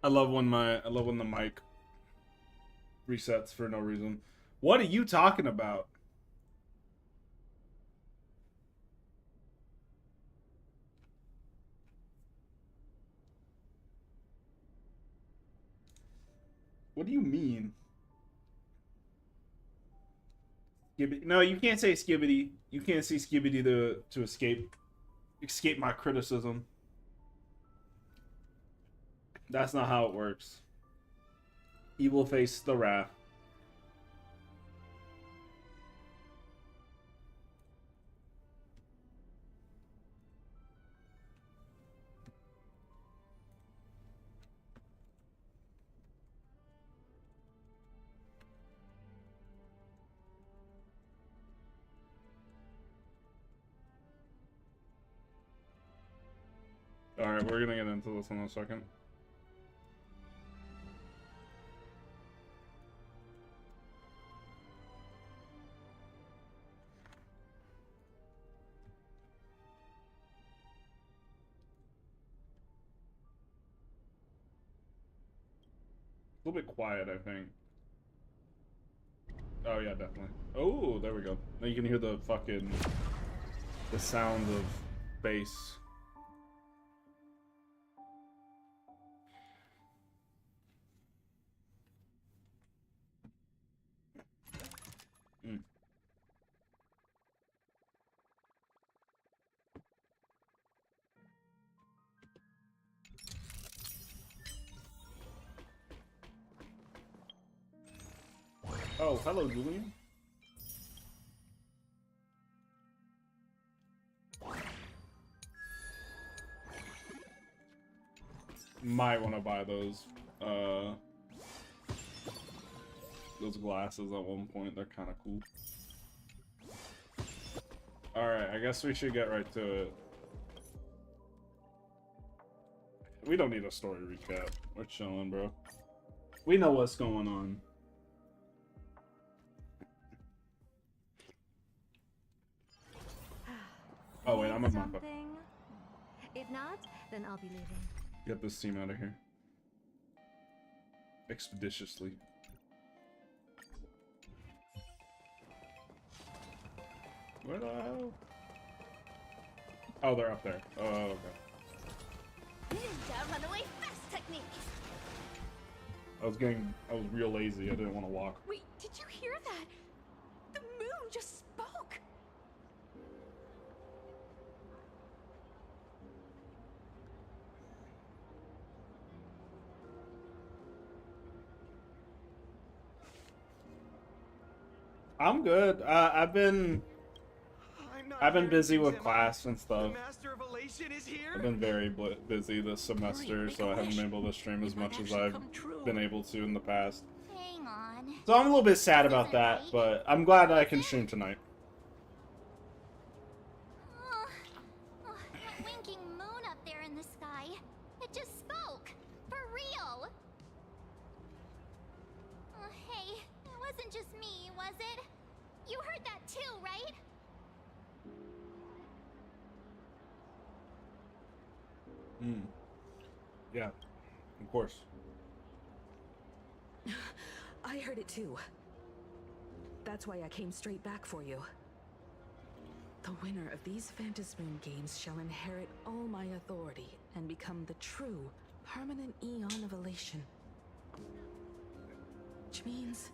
I love when the mic resets for no reason. What are you talking about? What do you mean? Skibidi. No, you can't say skibbity. You can't say skibbity to escape my criticism. That's not how it works. Evil face the wrath. Alright, we're gonna get into this in a second. A little bit quiet, I think. Oh yeah, definitely. Oh, there we go. Now you can hear the sound of bass. Mm. Oh, hello, Julian. Might want to buy those glasses at one point. They're kind of cool. Alright, I guess we should get right to it. We don't need a story recap. We're chilling, bro. We know what's going on. Oh wait, I'm a mop. If not, then I'll be leaving. Get this team out of here. Expeditiously. Where the hell? Oh, they're up there. Oh, okay. Ninja runaway fast technique. I was real lazy. I didn't want to walk. Wait, did you hear that? The moon just spoke. I'm good. I've been busy with class and stuff. I've been very busy this semester, so I haven't been able to stream as much as I've been able to in the past. Hang on. So I'm a little bit sad about that, but I'm glad I can stream tonight. That winking moon up there in the sky. It just spoke. For real. Hey, it wasn't just me, was it? You heard that too, right? Yeah, of course. I heard it too. That's why I came straight back for you. The winner of these Phantasmoon games shall inherit all my authority and become the true, permanent Eon of Elation. Which means...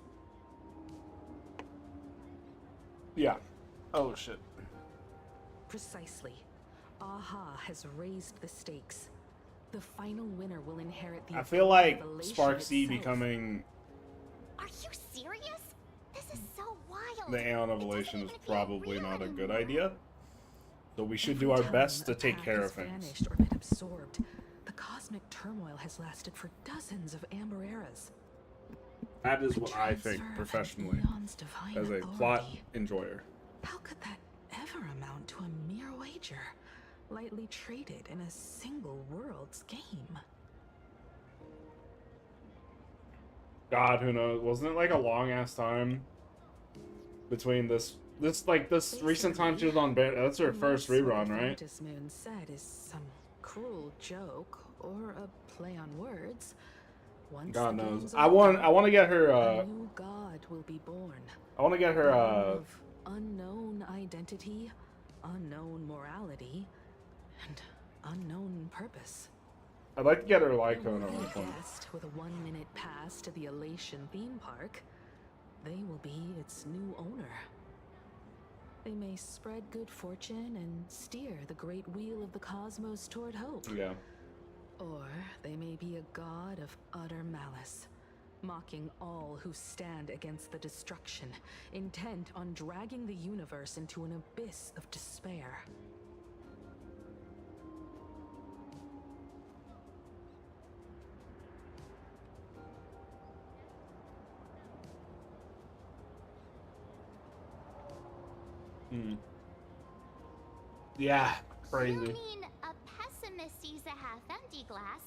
Yeah. Oh, shit. Precisely. Aha has raised the stakes. The final winner will inherit the... I feel like Elation Sparksy itself. becoming Are you serious? This is so wild. the Aeon of It doesn't Elation is even feel probably real not a good anymore. idea. So we should Every do our time best to a take path care has of things. vanished or been absorbed, the cosmic turmoil has lasted for dozens of amber eras. That is The what I think transfer of professionally Eon's divine as a authority. plot enjoyer. How could that ever amount to a mere wager, lightly traded in a single world's game? God, who knows? Wasn't it like a long ass time between this recent time she was on that's her first rerun, right? Phantasmoon said is some cruel joke or a play on words, Once God the knows. games I are want over, to get her a new god will be born. I want to get her One of unknown identity, unknown morality, and unknown purpose. I'd like to get her There Lycone will at be one a point. guest with a 1-minute pass to the Elation theme park. They will be its new owner. They may spread good fortune and steer the great wheel of the cosmos toward hope. Yeah. Or they may be a god of utter malice, mocking all who stand against the destruction, intent on dragging the universe into an abyss of despair. Yeah, You crazy. mean a pessimist sees a half-empty glass,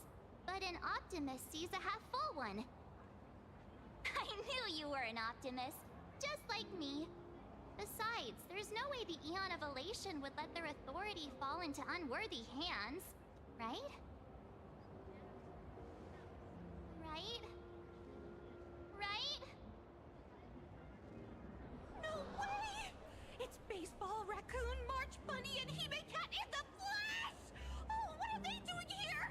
but an optimist sees a half-full one. I knew you were an optimist, just like me. Besides, there's no way the Eon of Elation would let their authority fall into unworthy hands, right? Right? Right? No way! It's Baseball, Raccoon, March Bunny, and Hime Cat in the flesh! Oh, what are they doing here?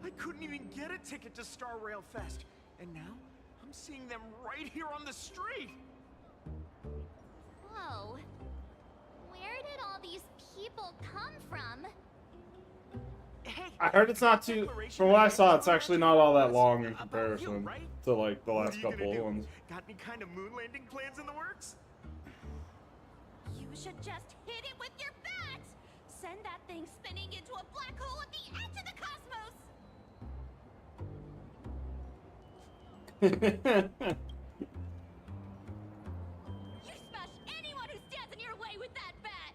I couldn't even get a ticket to Star Rail Fest, and now I'm seeing them right here on the street. Whoa. Where did all these people come from? Hey, I heard it's not too. From what I saw, it's actually not all that long in comparison to like the What are last you gonna couple do? ones. Got any kind of moon landing plans in the works? You should just hit it with your bat! Send that thing spinning into a black hole at the edge of the cosmos! You smash anyone who stands in your way with that bat!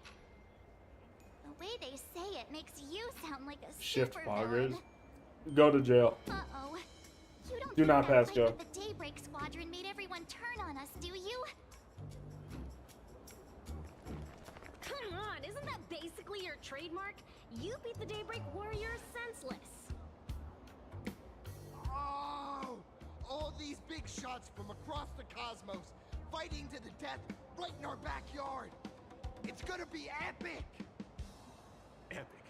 The way they say it makes you sound like a Shift poggers. supervillain. Go to jail. Uh-oh. You don't Do think not that pass fight go. with the Daybreak Squadron made everyone turn on us, do you? Come on, isn't that basically your trademark? You beat the Daybreak Warriors senseless. Oh! All these big shots from across the cosmos, fighting to the death right in our backyard. It's gonna be epic! Epic.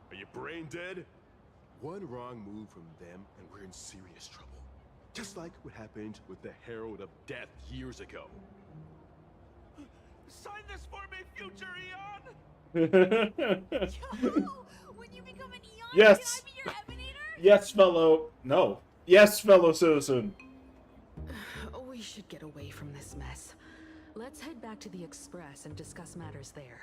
Are you brain dead? One wrong move from them and we're in serious trouble. Just like what happened with the Herald of Death years ago. Sign this for me, future Eon! When you become an Eon, Yes. can I be your emanator? Yes, fellow. No. Yes, fellow citizen. We should get away from this mess. Let's head back to the Express and discuss matters there.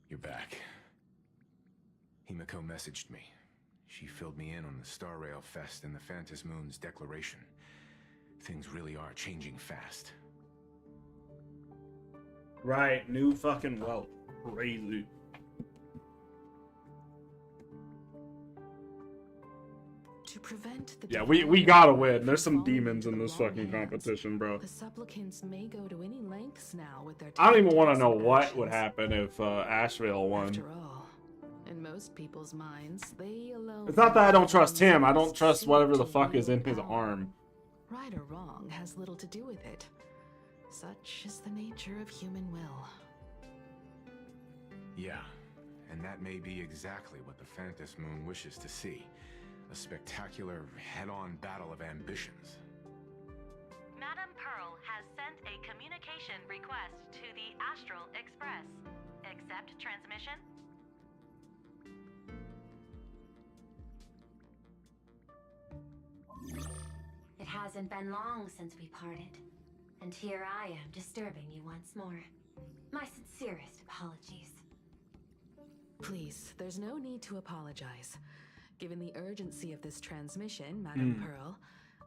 You're back. Himiko messaged me. She filled me in on the Star Rail Fest and the Phantom Moon's declaration. Things really are changing fast. Right, new fucking wealth. Crazy. To prevent the Yeah, we gotta win. There's some demons in this fucking competition, bro. The supplicants may go to any lengths now with their I don't even want to tactics know and what would actions. happen if Asheville won. After all, in most people's minds, they alone. It's not that I don't trust him. I don't must trust seek whatever to the fuck is in wield his power. arm. Right or wrong has little to do with it. Such is the nature of human will. Yeah, and that may be exactly what the Phantom Moon wishes to see. A spectacular, head-on battle of ambitions. Madam Pearl has sent a communication request to the Astral Express. Accept transmission? It hasn't been long since we parted, and here I am disturbing you once more. My sincerest apologies. Please, there's no need to apologize. Given the urgency of this transmission, Madam Pearl,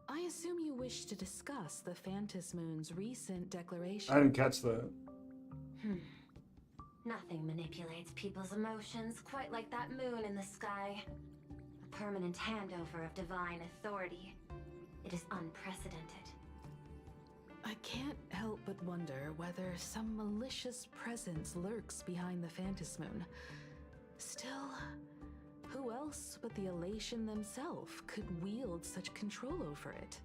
I assume you wish to discuss the Phantom Moon's recent declaration. I didn't catch that. Nothing manipulates people's emotions quite like that moon in the sky. A permanent handover of divine authority. It It is unprecedented. I can't help but wonder whether some malicious presence lurks behind the Phantom Moon. Still, who else but the Elation themselves could wield such control over it?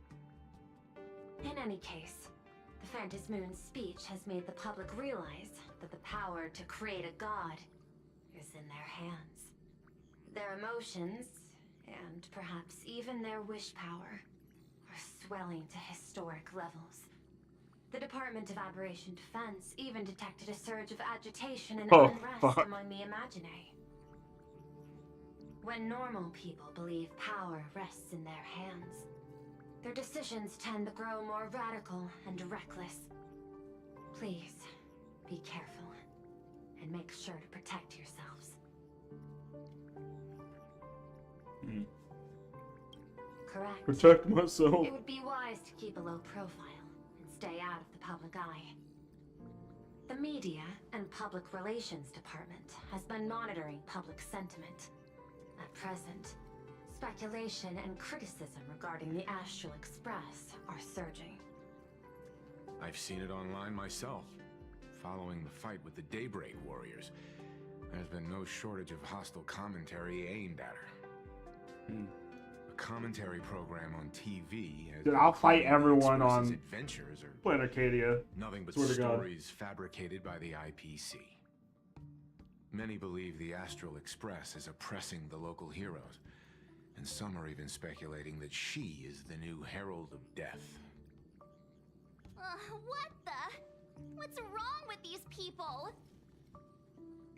In any case, the Phantom Moon's speech has made the public realize that the power to create a god is in their hands. Their emotions, and perhaps even their wish power, are swelling to historic levels. The Department of Aberration Defense even detected a surge of agitation and unrest among the Imaginary. When normal people believe power rests in their hands, their decisions tend to grow more radical and reckless. Please, be careful, and make sure to protect yourselves. Correct. Protect myself. It would be wise to keep a low profile and stay out of the public eye. The Media and Public Relations Department has been monitoring public sentiment. At present, speculation and criticism regarding the Astral Express are surging. I've seen it online myself. Following the fight with the Daybreak Warriors, there's been no shortage of hostile commentary aimed at her. A commentary program on TV has... Dude, I'll fight everyone on adventures or Planet Arcadia. nothing but Swear to God. stories fabricated by the IPC. Many believe the Astral Express is oppressing the local heroes, and some are even speculating that she is the new Herald of Death. What the? What's wrong with these people?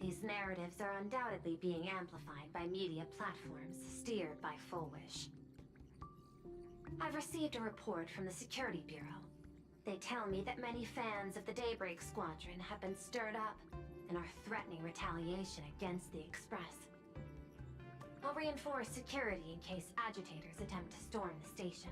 These narratives are undoubtedly being amplified by media platforms steered by Full Wish. I've received a report from the Security Bureau. They tell me that many fans of the Daybreak Squadron have been stirred up and are threatening retaliation against the Express. I'll reinforce security in case agitators attempt to storm the station.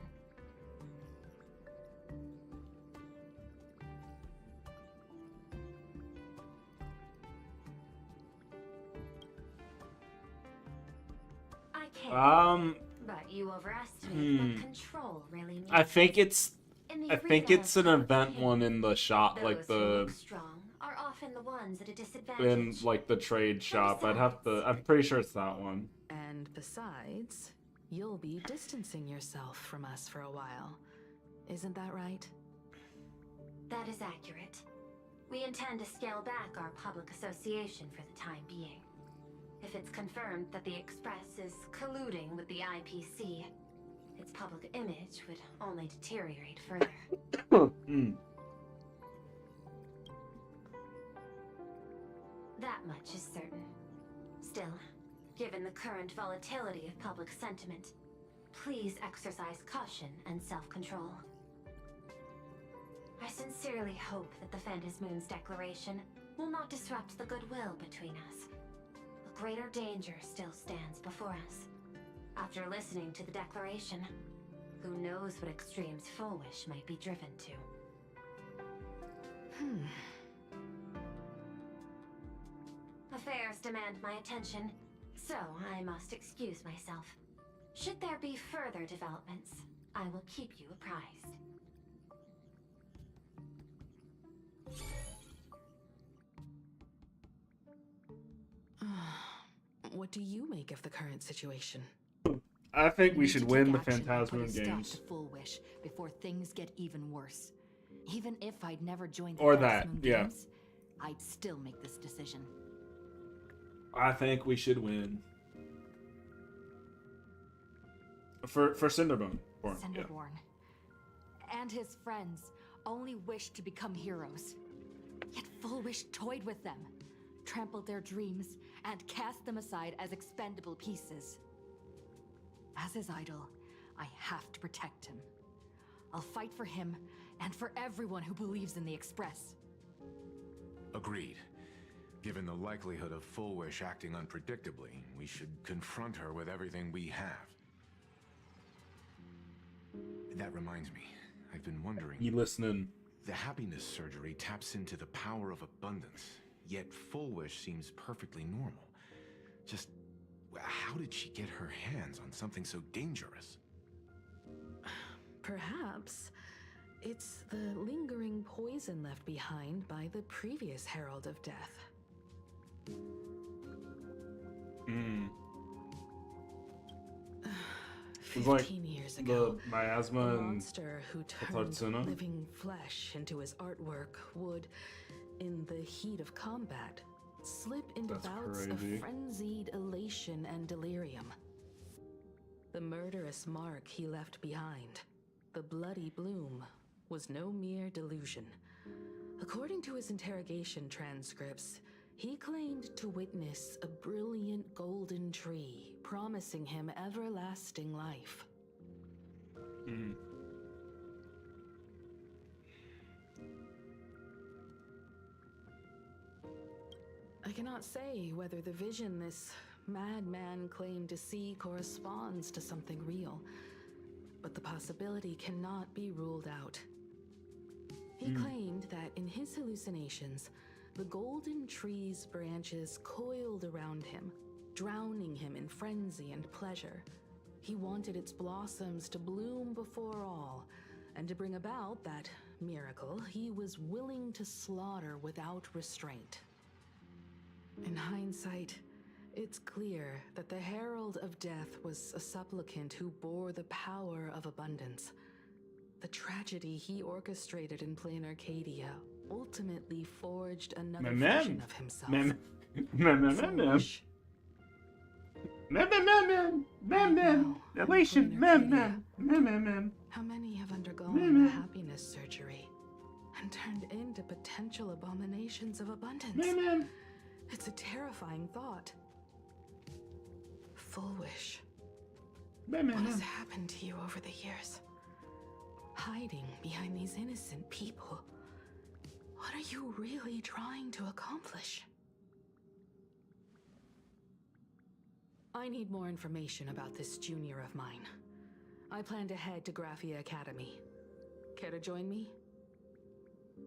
I can't. But you overestimate what control really means. I think it's In the an event one in the shop, like those who the look strong are often the ones at a disadvantage. in like the trade shop. I'd have to. I'm pretty sure it's that one. And besides, you'll be distancing yourself from us for a while. Isn't that right? That is accurate. We intend to scale back our public association for the time being. If it's confirmed that the Express is colluding with the IPC, its public image would only deteriorate further. That much is certain. Still, given the current volatility of public sentiment, please exercise caution and self-control. I sincerely hope that the Phantom Moon's declaration will not disrupt the goodwill between us. A greater danger still stands before us. After listening to the declaration, who knows what extremes Full Wish might be driven to. Affairs demand my attention, so I must excuse myself. Should there be further developments, I will keep you apprised. What do you make of the current situation? I think we should need to win take the action and Phantasm put a stop games. to Full Wish before things get even worse. Even if I'd never joined the Or Phantasm that, yeah. games, I'd still make this decision. I think we should win. For Cinderborn. Yeah. Cinderborn and his friends only wished to become heroes. Yet Full Wish toyed with them, trampled their dreams, and cast them aside as expendable pieces. As his idol, I have to protect him. I'll fight for him and for everyone who believes in the Express. Agreed. Given the likelihood of Full Wish acting unpredictably, we should confront her with everything we have. That reminds me, I've been wondering... You listening? The happiness surgery taps into the power of abundance, yet Full Wish seems perfectly normal. Just, how did she get her hands on something so dangerous? Perhaps it's the lingering poison left behind by the previous Herald of Death. Hmm. 15 years ago, the miasma a and monster who Tatsuna? turned living flesh into his artwork would, in the heat of combat, slip into That's bouts crazy. of frenzied elation and delirium. The murderous mark he left behind, the bloody bloom, was no mere delusion. According to his interrogation transcripts, he claimed to witness a brilliant golden tree promising him everlasting life. Hmm. I cannot say whether the vision this madman claimed to see corresponds to something real, but the possibility cannot be ruled out. He claimed that in his hallucinations, the golden tree's branches coiled around him, drowning him in frenzy and pleasure. He wanted its blossoms to bloom before all, and to bring about that miracle, he was willing to slaughter without restraint. In hindsight, it's clear that the Herald of Death was a supplicant who bore the power of abundance. The tragedy he orchestrated in Plain Arcadia ultimately forged another version of himself. Foolish. How many have undergone the happiness surgery and turned into potential abominations of abundance? It's a terrifying thought. Full wish. What has happened to you over the years? Hiding behind these innocent people. What are you really trying to accomplish? I need more information about this junior of mine. I plan to head to Graphia Academy. Care to join me?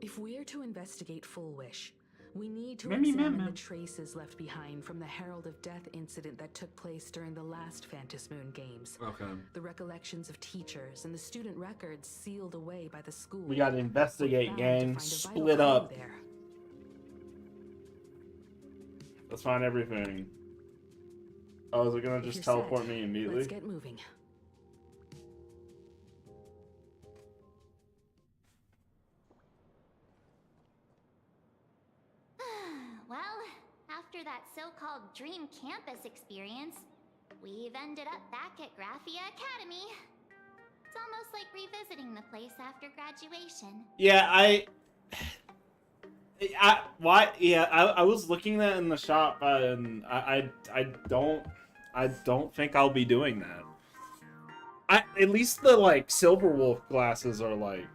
If we're to investigate Full Wish, we need to examine the traces left behind from the Herald of Death incident that took place during the last Phantom Moon Games. Okay. The recollections of teachers and the student records sealed away by the school. We gotta investigate, gang. Split up. Let's find everything. Oh, is it gonna just teleport me immediately? Let's get moving. Well, after that so-called dream campus experience, we've ended up back at Graphia Academy. It's almost like revisiting the place after graduation. Yeah, I was looking that in the shop, and I don't think I'll be doing that. At least the like Silver Wolf glasses are like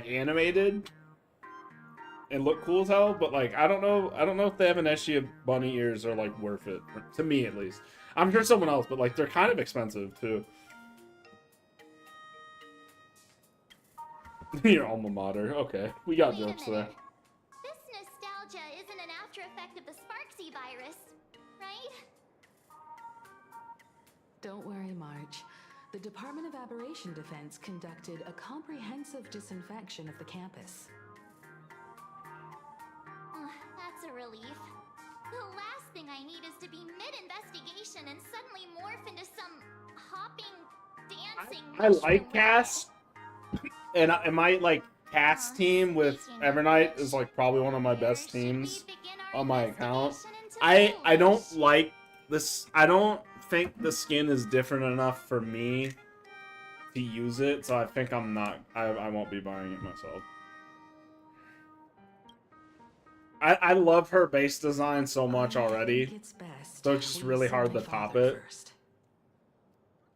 animated and look cool as hell, but like I don't know if the Evanescence bunny ears are like worth it, to me at least. I'm sure someone else, but like they're kind of expensive too. Your alma mater. Okay, we got jokes there. This nostalgia isn't an after effect of the Sparksy virus, right? Don't worry, Marge. The Department of Aberration Defense conducted a comprehensive disinfection of the campus. That's a relief. The last thing I need is to be mid-investigation and suddenly morph into some hopping, dancing... I like Cass, and my like Cass team with Evernight is like probably one of my best teams on my account. I don't like this. I don't think the skin is different enough for me to use it, so I think I won't be buying it myself. I love her base design so much already, so it's just really hard to top it.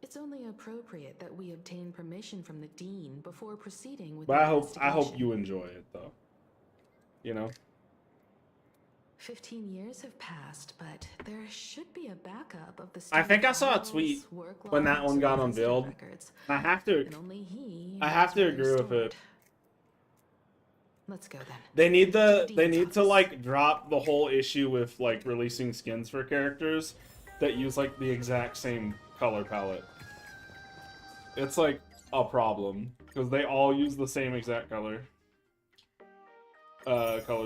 It's only appropriate that we obtain permission from the dean before proceeding with. But I hope you enjoy it though. You know. 15 years have passed, but there should be a backup of the. I think I saw a tweet when that one got unveiled. I have to agree with it. Let's go then. They need to like drop the whole issue with like releasing skins for characters that use like the exact same color palette. It's like a problem because they all use the same exact color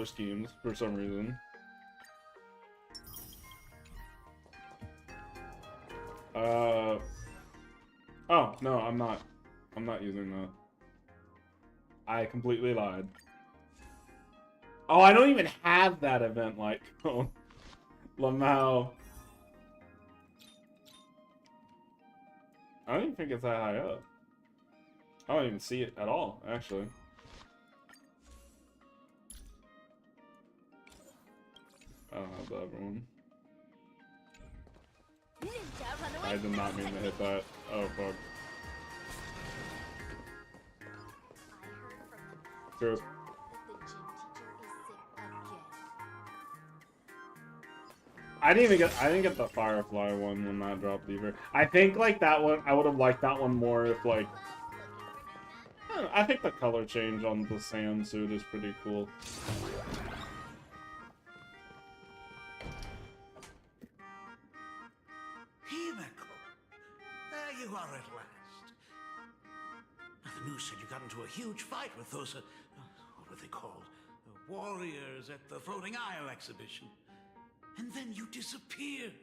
schemes for some reason. Oh, no, I'm not. I'm not using that. I completely lied. Oh, I don't even have that event like Lamau. I don't even think it's that high up. I don't even see it at all, actually. I don't have the other one. I did not mean to hit that. Oh, fuck. True. I didn't get the Firefly one when that dropped either. I think like that one, I would have liked that one more if like, I don't know, I think the color change on the Sam suit is pretty cool. Himeko, there you are at last. Now, the news said you got into a huge fight with those, what were they called? The warriors at the Floating Isle exhibition. And then you disappeared.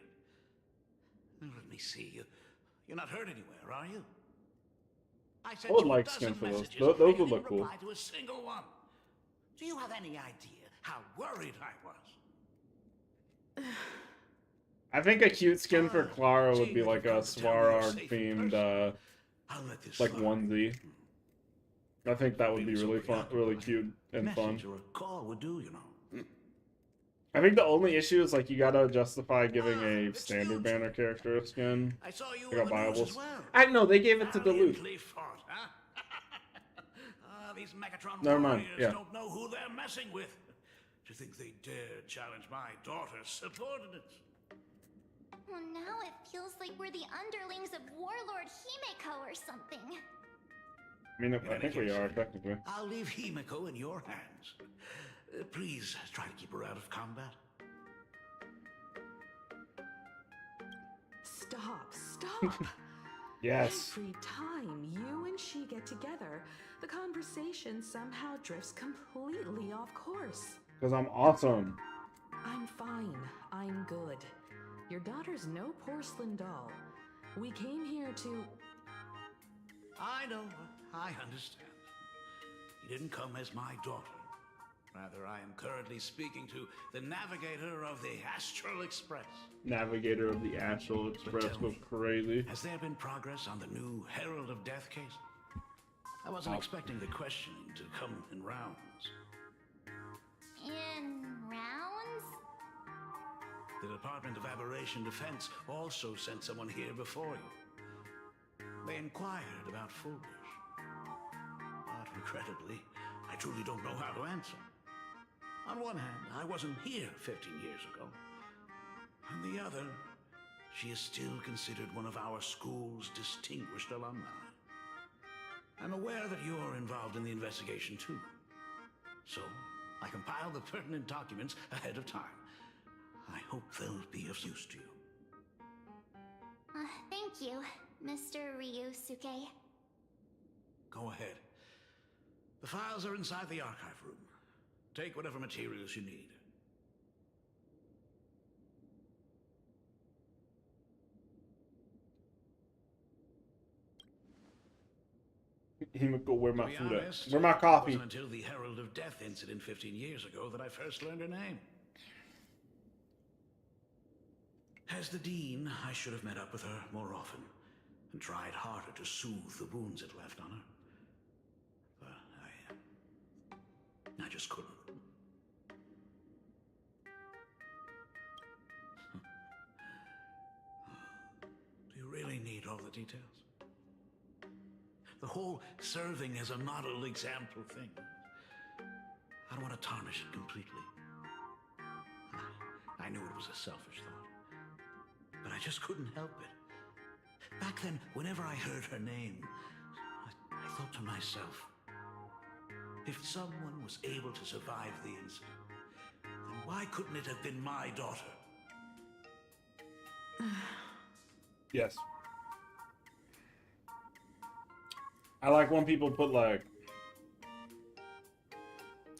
Let me see. You're not hurt anywhere, are you? I I would like skin for those. Those would look cool. Reply to a single one. Do you have any idea how worried I was? I think a cute skin for Clara would be like a Swarog themed, like onesie. I think that would be really fun, really cute and fun. Message or a call would do, you know. I think the only issue is like you gotta justify giving a standard banner character a skin. I saw you Like a viable. as well. I know they gave it to Duluth. Fought, huh? These Megatron Never mind. warriors Yeah. don't know who they're messing with. To think they dare challenge my daughter's subordinates. Well, now it feels like we're the underlings of Warlord Himeko or something. I mean, I think we are technically. I'll leave Himeko in your hands. Please try to keep her out of combat. Stop. Yes. Every time you and she get together, the conversation somehow drifts completely off course. Because I'm awesome. I'm fine. I'm good. Your daughter's no porcelain doll. We came here to... I know. I understand. You didn't come as my daughter. Rather, I am currently speaking to the navigator of the Astral Express. Navigator of the Astral Express goes crazy. Has there been progress on the new Herald of Death case? I wasn't expecting the questioning to come in rounds. In rounds? The Department of Aberration Defense also sent someone here before you. They inquired about Foolish. But regrettably, I truly don't know how to answer. On one hand, I wasn't here 15 years ago. On the other, she is still considered one of our school's distinguished alumni. I'm aware that you're involved in the investigation too. So, I compiled the pertinent documents ahead of time. I hope they'll be of use to you. Thank you, Mr. Ryusuke. Go ahead. The files are inside the archive room. Take whatever materials you need. Himeko, where my To be food at? honest, Where my coffee? It wasn't until the Herald of Death incident 15 years ago that I first learned her name. As the Dean, I should have met up with her more often and tried harder to soothe the wounds it left on her. But I just couldn't. Do you really need all the details? The whole serving as a model example thing. I don't want to tarnish it completely. I knew it was a selfish thought, but I just couldn't help it. Back then, whenever I heard her name, I thought to myself, if someone was able to survive the incident, then why couldn't it have been my daughter? Yes. I like when people put like,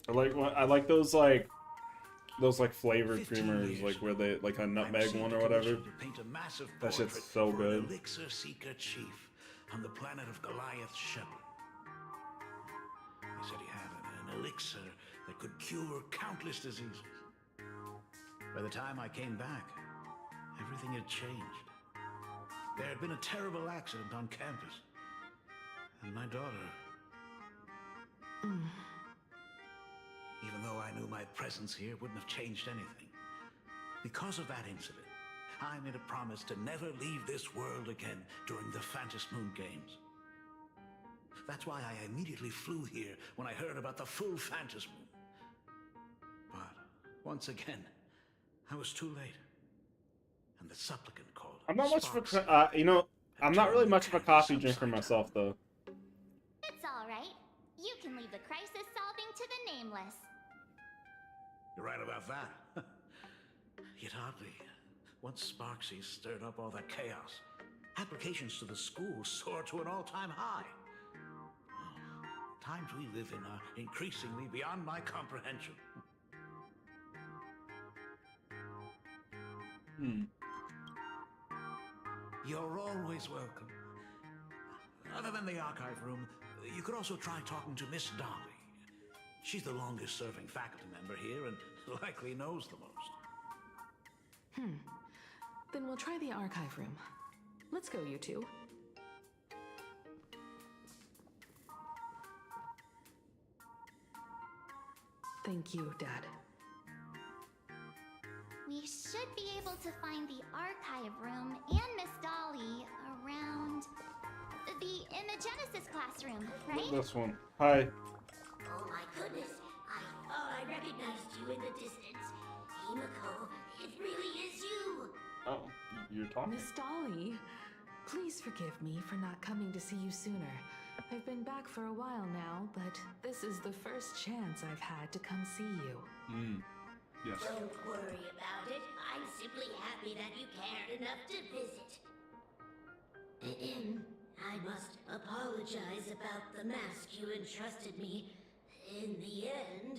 I like those like flavored creamers, like where they like a nutmeg one or whatever. That shit's so good. Elixir Seeker Chief on the planet of Goliath Shepherd. He said he had an elixir that could cure countless diseases. By the time I came back, everything had changed. There had been a terrible accident on campus, and my daughter... Even though I knew my presence here wouldn't have changed anything. Because of that incident, I made a promise to never leave this world again during the Phantom Moon Games. That's why I immediately flew here when I heard about the full Phantom Moon. But, once again, I was too late. And the supplicant called. I'm not much of a, you know, I'm not really much of a coffee drinker myself, though. It's alright. You can leave the crisis solving to the nameless. You're right about that. Yet oddly, once Sparksy stirred up all that chaos, applications to the school soared to an all-time high. Oh, times we live in are increasingly beyond my comprehension. You're always welcome. Other than the archive room, you could also try talking to Miss Dolly. She's the longest-serving faculty member here and likely knows the most. Then we'll try the archive room. Let's go, you two. Thank you, Dad. We should be able to find the archive room and Miss Dolly around in the Genesis classroom, right? This one. Hi. Oh my goodness, I thought I recognized you in the distance. Himiko, it really is you! Oh, you're talking. Miss Dolly, please forgive me for not coming to see you sooner. I've been back for a while now, but this is the first chance I've had to come see you. Yes. Don't worry about it. I'm simply happy that you cared enough to visit. I must apologize about the mask you entrusted me. In the end...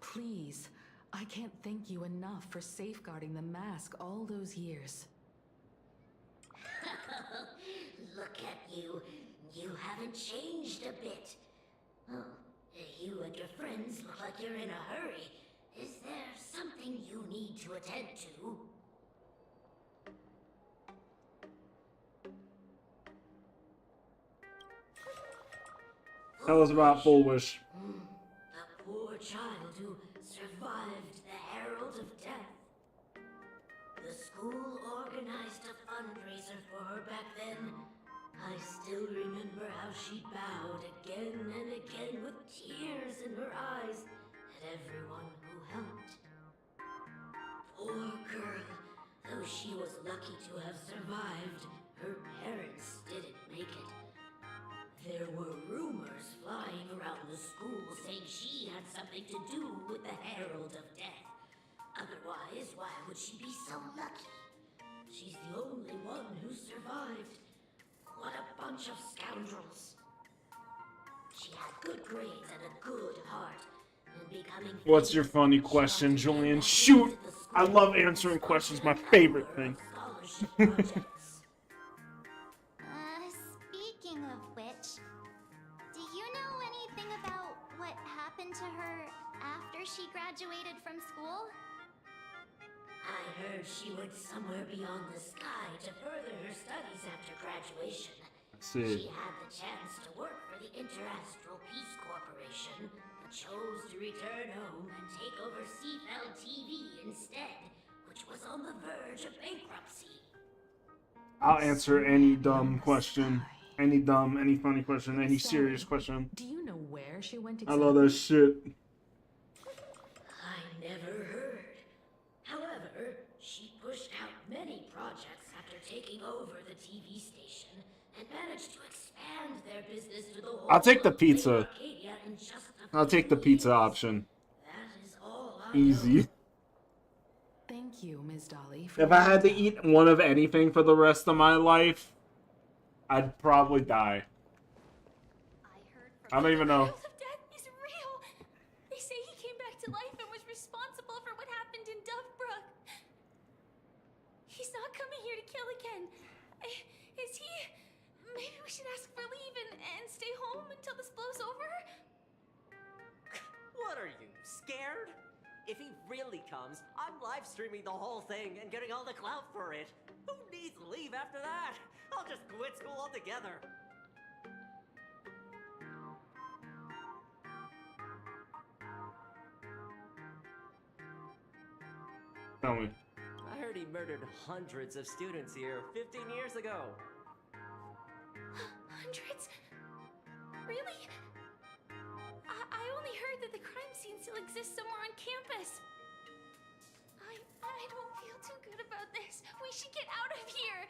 Please, I can't thank you enough for safeguarding the mask all those years. Look at you. You haven't changed a bit. Oh, you and your friends look like you're in a hurry. Is there something you need to attend to? Tell us about Full Wish. The poor child who survived the Herald of Death. The school organized a fundraiser for her back then. I still remember how she bowed again and again with tears in her eyes at everyone who helped. Poor girl. Though she was lucky to have survived, her parents didn't make it. There were rumors flying around the school saying she had something to do with the Herald of Death. Otherwise, why would she be so lucky? She's the only one who survived. What a bunch of scoundrels. She had good grades and a good heart. And becoming... What's your funny question, Julian? Shoot! I love answering questions, my favorite thing. Speaking of which, do you know anything about what happened to her after she graduated from school? I heard she went somewhere beyond the sky to further her studies after graduation. She had the chance to work for the Interastral Peace Corporation, but chose to return home and take over Seafell TV instead, which was on the verge of bankruptcy. I'll answer any dumb question. Any dumb, any funny question, any serious question. Do you know where she went I love that shit. I never heard. However, she pushed out many projects after taking over the TV station and managed to expand their business to the whole I'll take the pizza. Arcadia in just a I'll take the pizza option. That is all I Easy. Thank you, Ms. Dolly. If I had to eat one of anything for the rest of my life, I'd probably die. I don't even know. The Herald of Death is real. They say he came back to life and was responsible for what happened in Dovebrook. He's not coming here to kill again. Is he? Maybe we should ask for leave and stay home until this blows over? What are you, scared? If he really comes, I'm live streaming the whole thing and getting all the clout for it. Who needs leave after that? I'll just quit school altogether. Tell me. I heard he murdered hundreds of students here 15 years ago. Hundreds? Really? I only heard that the crime scene still exists somewhere on campus. I don't feel too good about this. We should get out of here.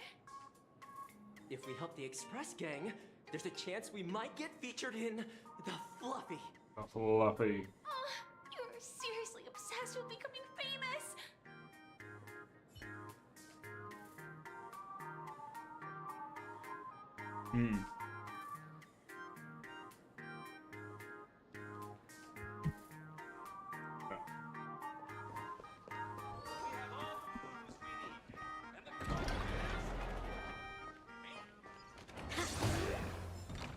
If we help the Express Gang, there's a chance we might get featured in The Fluffy. The Fluffy. You're seriously obsessed with becoming famous.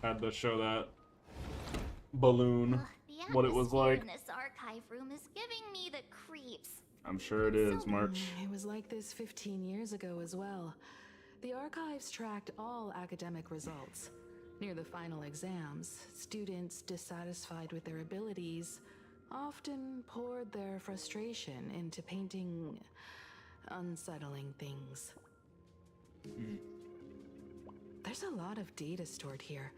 Had to show that balloon what it was like. In this archive room is giving me the creeps. I'm sure it is, March. It was like this 15 years ago as well. The archives tracked all academic results. Near the final exams, students dissatisfied with their abilities often poured their frustration into painting unsettling things. There's a lot of data stored here.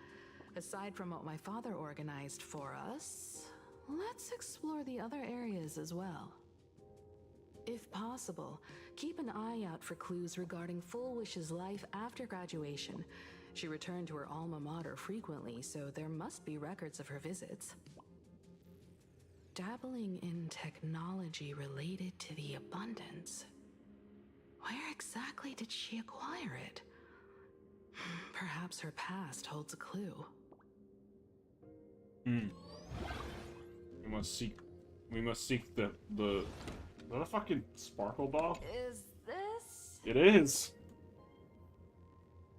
Aside from what my father organized for us, let's explore the other areas as well. If possible, keep an eye out for clues regarding Full Wish's life after graduation. She returned to her alma mater frequently, so there must be records of her visits. Dabbling in technology related to the abundance. Where exactly did she acquire it? Perhaps her past holds a clue. We must seek the is that a fucking sparkle ball? Is this? It is.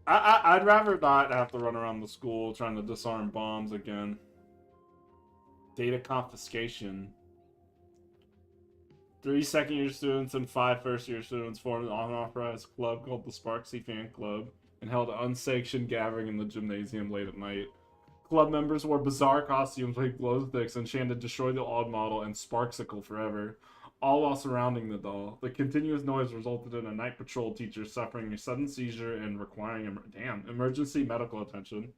I'd rather not have to run around the school trying to disarm bombs again. Data confiscation. 3 second-year students and 5 first-year students formed an unauthorized club called the Sparksy Fan Club and held an unsanctioned gathering in the gymnasium late at night. Club members wore bizarre costumes like glow sticks and chanted "Destroy the old model" and "Sparksicle forever," all while surrounding the doll. The continuous noise resulted in a night patrol teacher suffering a sudden seizure and requiring emergency medical attention.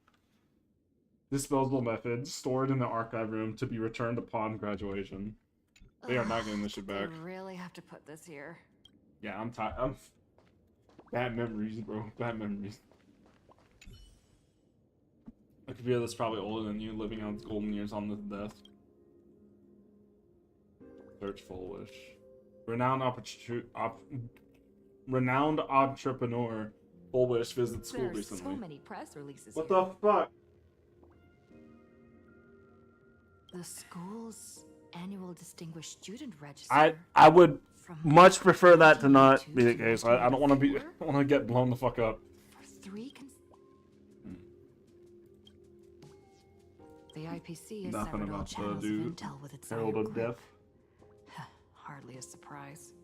Disposable methods stored in the archive room to be returned upon graduation. They are not getting this shit back. I really have to put this here. Yeah, I'm tired. Bad memories, bro. Bad memories. A computer that's probably older than you, living out its golden years on this desk. Search Full Wish. Renowned entrepreneur Full Wish visits school There's recently. so many press releases What here. the fuck? The school's annual distinguished student register. I would much prefer that to not be the case. I don't want to be. I want to get blown the fuck up. The IPC has Nothing severed all about the channels of dude. intel with its Herald of Death. Hardly a surprise.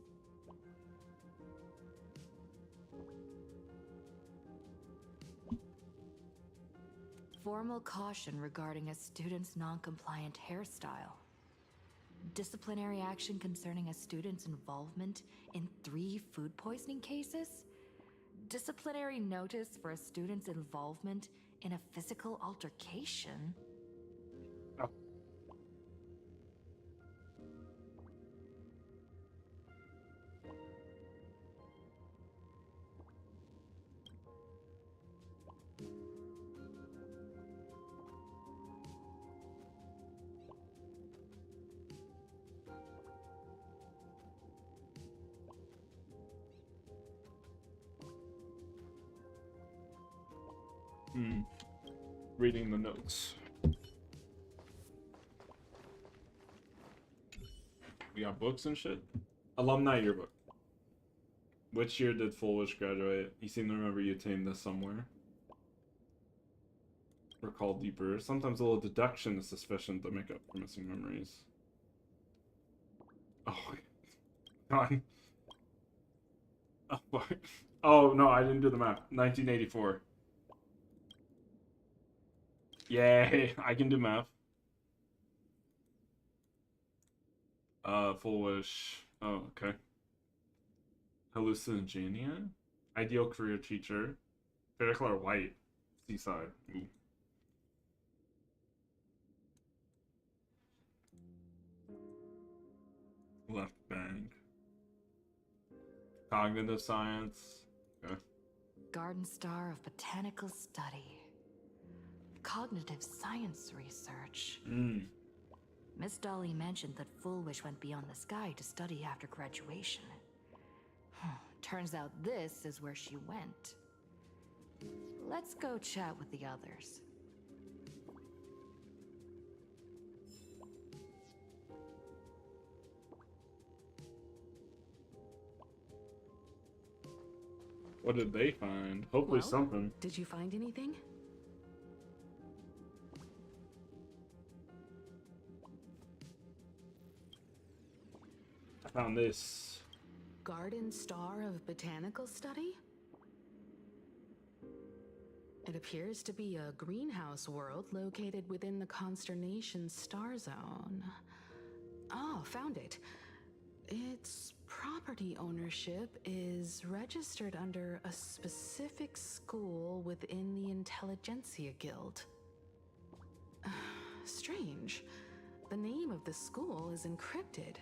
Formal caution regarding a student's non-compliant hairstyle. Disciplinary action concerning a student's involvement in 3 food poisoning cases. Disciplinary notice for a student's involvement in a physical altercation. Reading the notes. We got books and shit. Alumni yearbook. Which year did Foolish graduate? You seem to remember you attained this somewhere. Recall deeper. Sometimes a little deduction is sufficient to make up for missing memories. Oh, God. Oh, fuck. Oh, no, I didn't do the math. 1984. Yay, I can do math. Foolish. Oh, okay. Hallucinogenia? Ideal career teacher. Favorite color white. Seaside. Ooh. Left bank. Cognitive science. Okay. Garden Star of Botanical Study. Cognitive science research. Miss Dolly mentioned that Foolish went beyond the sky to study after graduation. Turns out this is where she went. Let's go chat with the others. What did they find? Hopefully Well, something. Did you find anything? I found this. Garden Star of Botanical Study? It appears to be a greenhouse world located within the Consternation Star Zone. Oh, found it. Its property ownership is registered under a specific school within the Intelligentsia Guild. Strange. The name of the school is encrypted.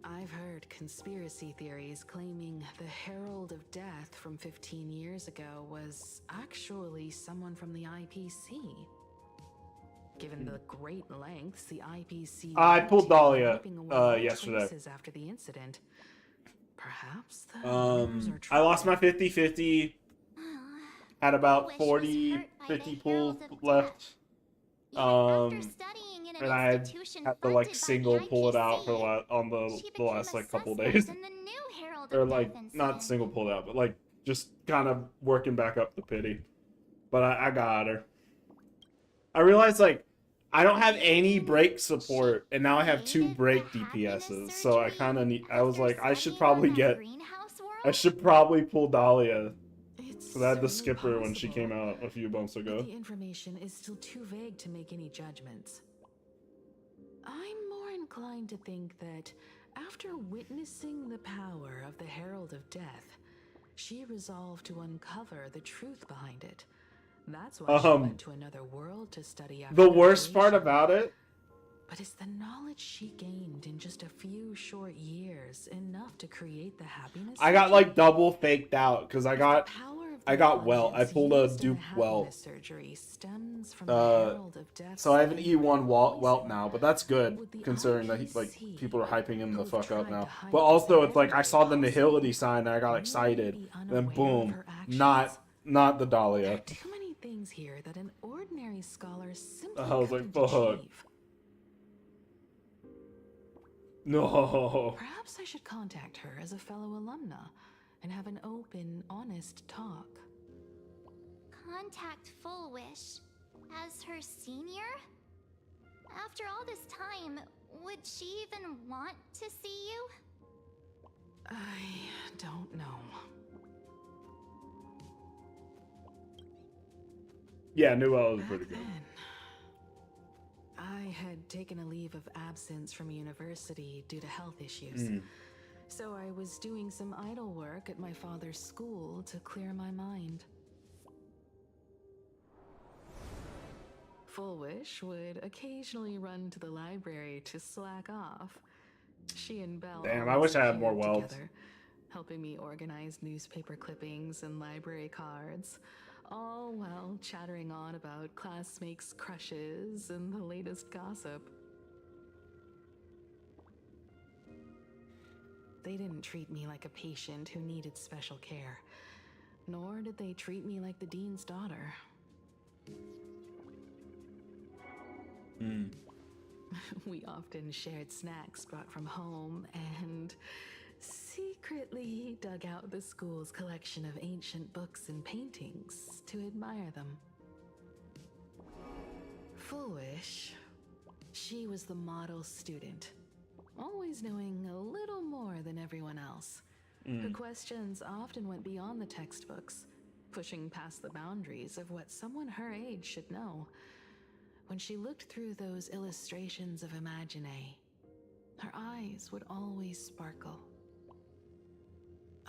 I've heard conspiracy theories claiming the Herald of Death from 15 years ago was actually someone from the IPC. Given the great lengths the IPC I went pulled to Dahlia wiping away all yesterday. traces after the incident, perhaps the rumors are I lost true. my 50-50. Had about 40, 50 pulls left. And I had to like single pull it out for on the last like couple days. Or like not single pull it out, but like just kind of working back up the pity. But I got her. I realized like I don't have any break support, and now I have 2 break DPSs. So I kind of need. I was like, I should probably pull Dahlia. Because I had to skip her when she came out a few months ago. The information is still too vague to make any judgments. I'm more inclined to think that after witnessing the power of the Herald of Death, she resolved to uncover the truth behind it. That's why she went to another world to study after The worst part graduation. about it, But is the knowledge she gained in just a few short years enough to create the happiness? I got like double faked out because I got welt. I pulled a dupe welt. Surgery stems from the Herald of Death. So I have an E1 welt now, but that's good considering that people are hyping him the fuck up now. But also it's like I saw the nihility sign and I got excited. Then boom, not the Dahlia. Too many things here that an ordinary scholar simply I was like, couldn't fuck. achieve. No. Perhaps I should contact her as a fellow alumna and have an open, honest talk. Contact Full Wish as her senior? After all this time, would she even want to see you? I don't know. Yeah, Newell was pretty good. I had taken a leave of absence from university due to health issues. So I was doing some idle work at my father's school to clear my mind. Full Wish would occasionally run to the library to slack off. She and Belle Damn, I wish I had more appeared welts. together, helping me organize newspaper clippings and library cards, all while chattering on about classmates' crushes and the latest gossip. They didn't treat me like a patient who needed special care. Nor did they treat me like the dean's daughter. We often shared snacks brought from home and secretly dug out the school's collection of ancient books and paintings to admire them. Foolish, she was the model student, always knowing a little more than everyone else. Her questions often went beyond the textbooks, pushing past the boundaries of what someone her age should know. When she looked through those illustrations of Imagine, her eyes would always sparkle.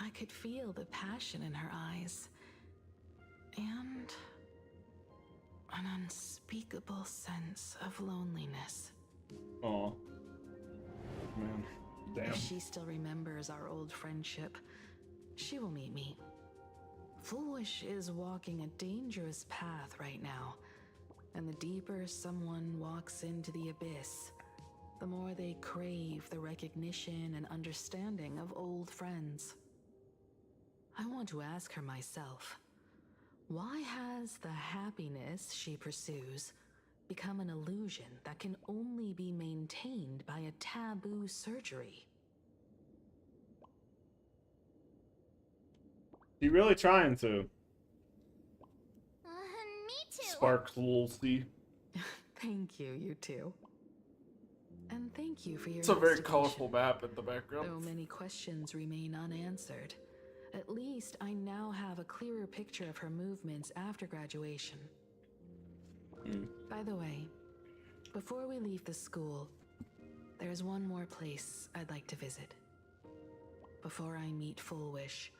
I could feel the passion in her eyes, and an unspeakable sense of loneliness. Oh, man. Damn. If she still remembers our old friendship, she will meet me. Foolish is walking a dangerous path right now, and the deeper someone walks into the abyss, the more they crave the recognition and understanding of old friends. I want to ask her myself, why has the happiness she pursues become an illusion that can only be maintained by a taboo surgery? You really trying to? Me too. Sparkslesy. Thank you, you two. And thank you for your It's a very investigation. colorful map in the background. Though many questions remain unanswered, at least I now have a clearer picture of her movements after graduation. By the way, before we leave the school, there's one more place I'd like to visit. Before I meet Fullwish,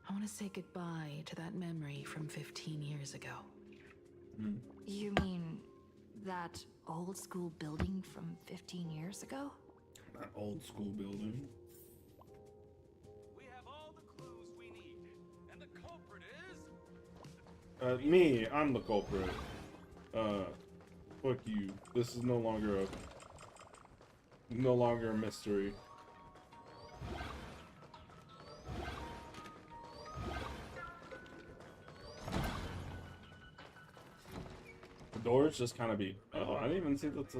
I want to say goodbye to that memory from 15 years ago. You mean that old school building from 15 years ago? That old school building. We have all the clues we need, and the culprit is... Me, I'm the culprit. Fuck you. This is no longer a mystery. The doors just kind of be. Oh, I didn't even see that's.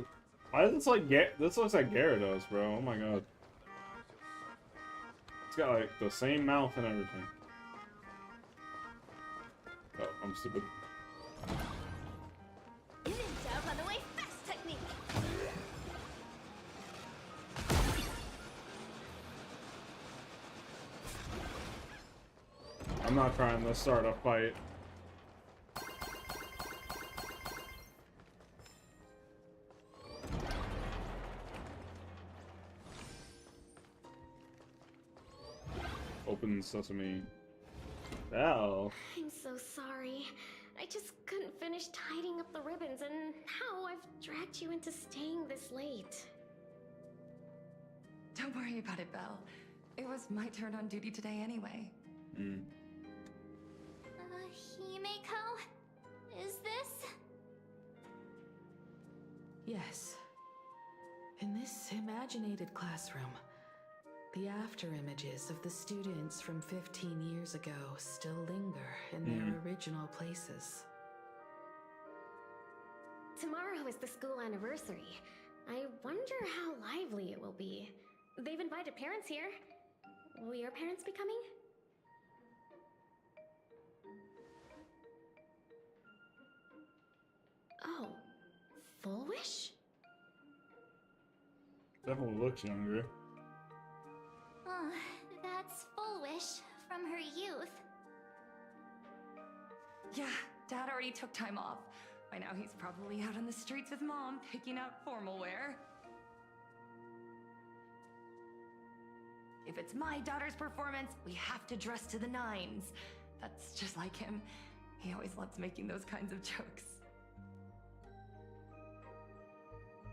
Why does this like this looks like Gyarados, bro? Oh my god. It's got like the same mouth and everything. Oh, I'm stupid. Ninja runaway fast technique. I'm not trying to start a fight. Open sesame. Ow. I'm so sorry. I just couldn't finish tidying up the ribbons, and now I've dragged you into staying this late. Don't worry about it, Belle. It was my turn on duty today anyway. Himeko? Is this? Yes. In this imaginated classroom, the after images of the students from 15 years ago still linger in their original places. Tomorrow is the school anniversary. I wonder how lively it will be. They've invited parents here. Will your parents be coming? Oh, Fullwish? Definitely looks younger. Oh, that's Fullwish from her youth. Yeah, Dad already took time off. By now he's probably out on the streets with Mom, picking out formal wear. If it's my daughter's performance, we have to dress to the nines. That's just like him. He always loves making those kinds of jokes.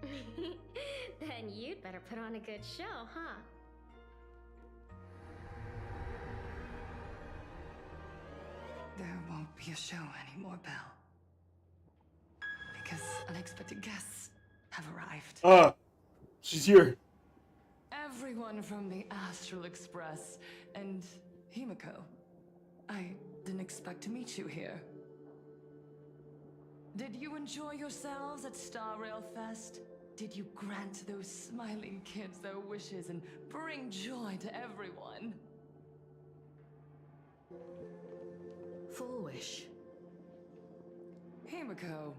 Then you'd better put on a good show, huh? There won't be a show anymore, Belle. Because unexpected guests have arrived. She's here. Everyone from the Astral Express and Himeko. I didn't expect to meet you here. Did you enjoy yourselves at Star Rail Fest? Did you grant those smiling kids their wishes and bring joy to everyone? Full wish. Himiko,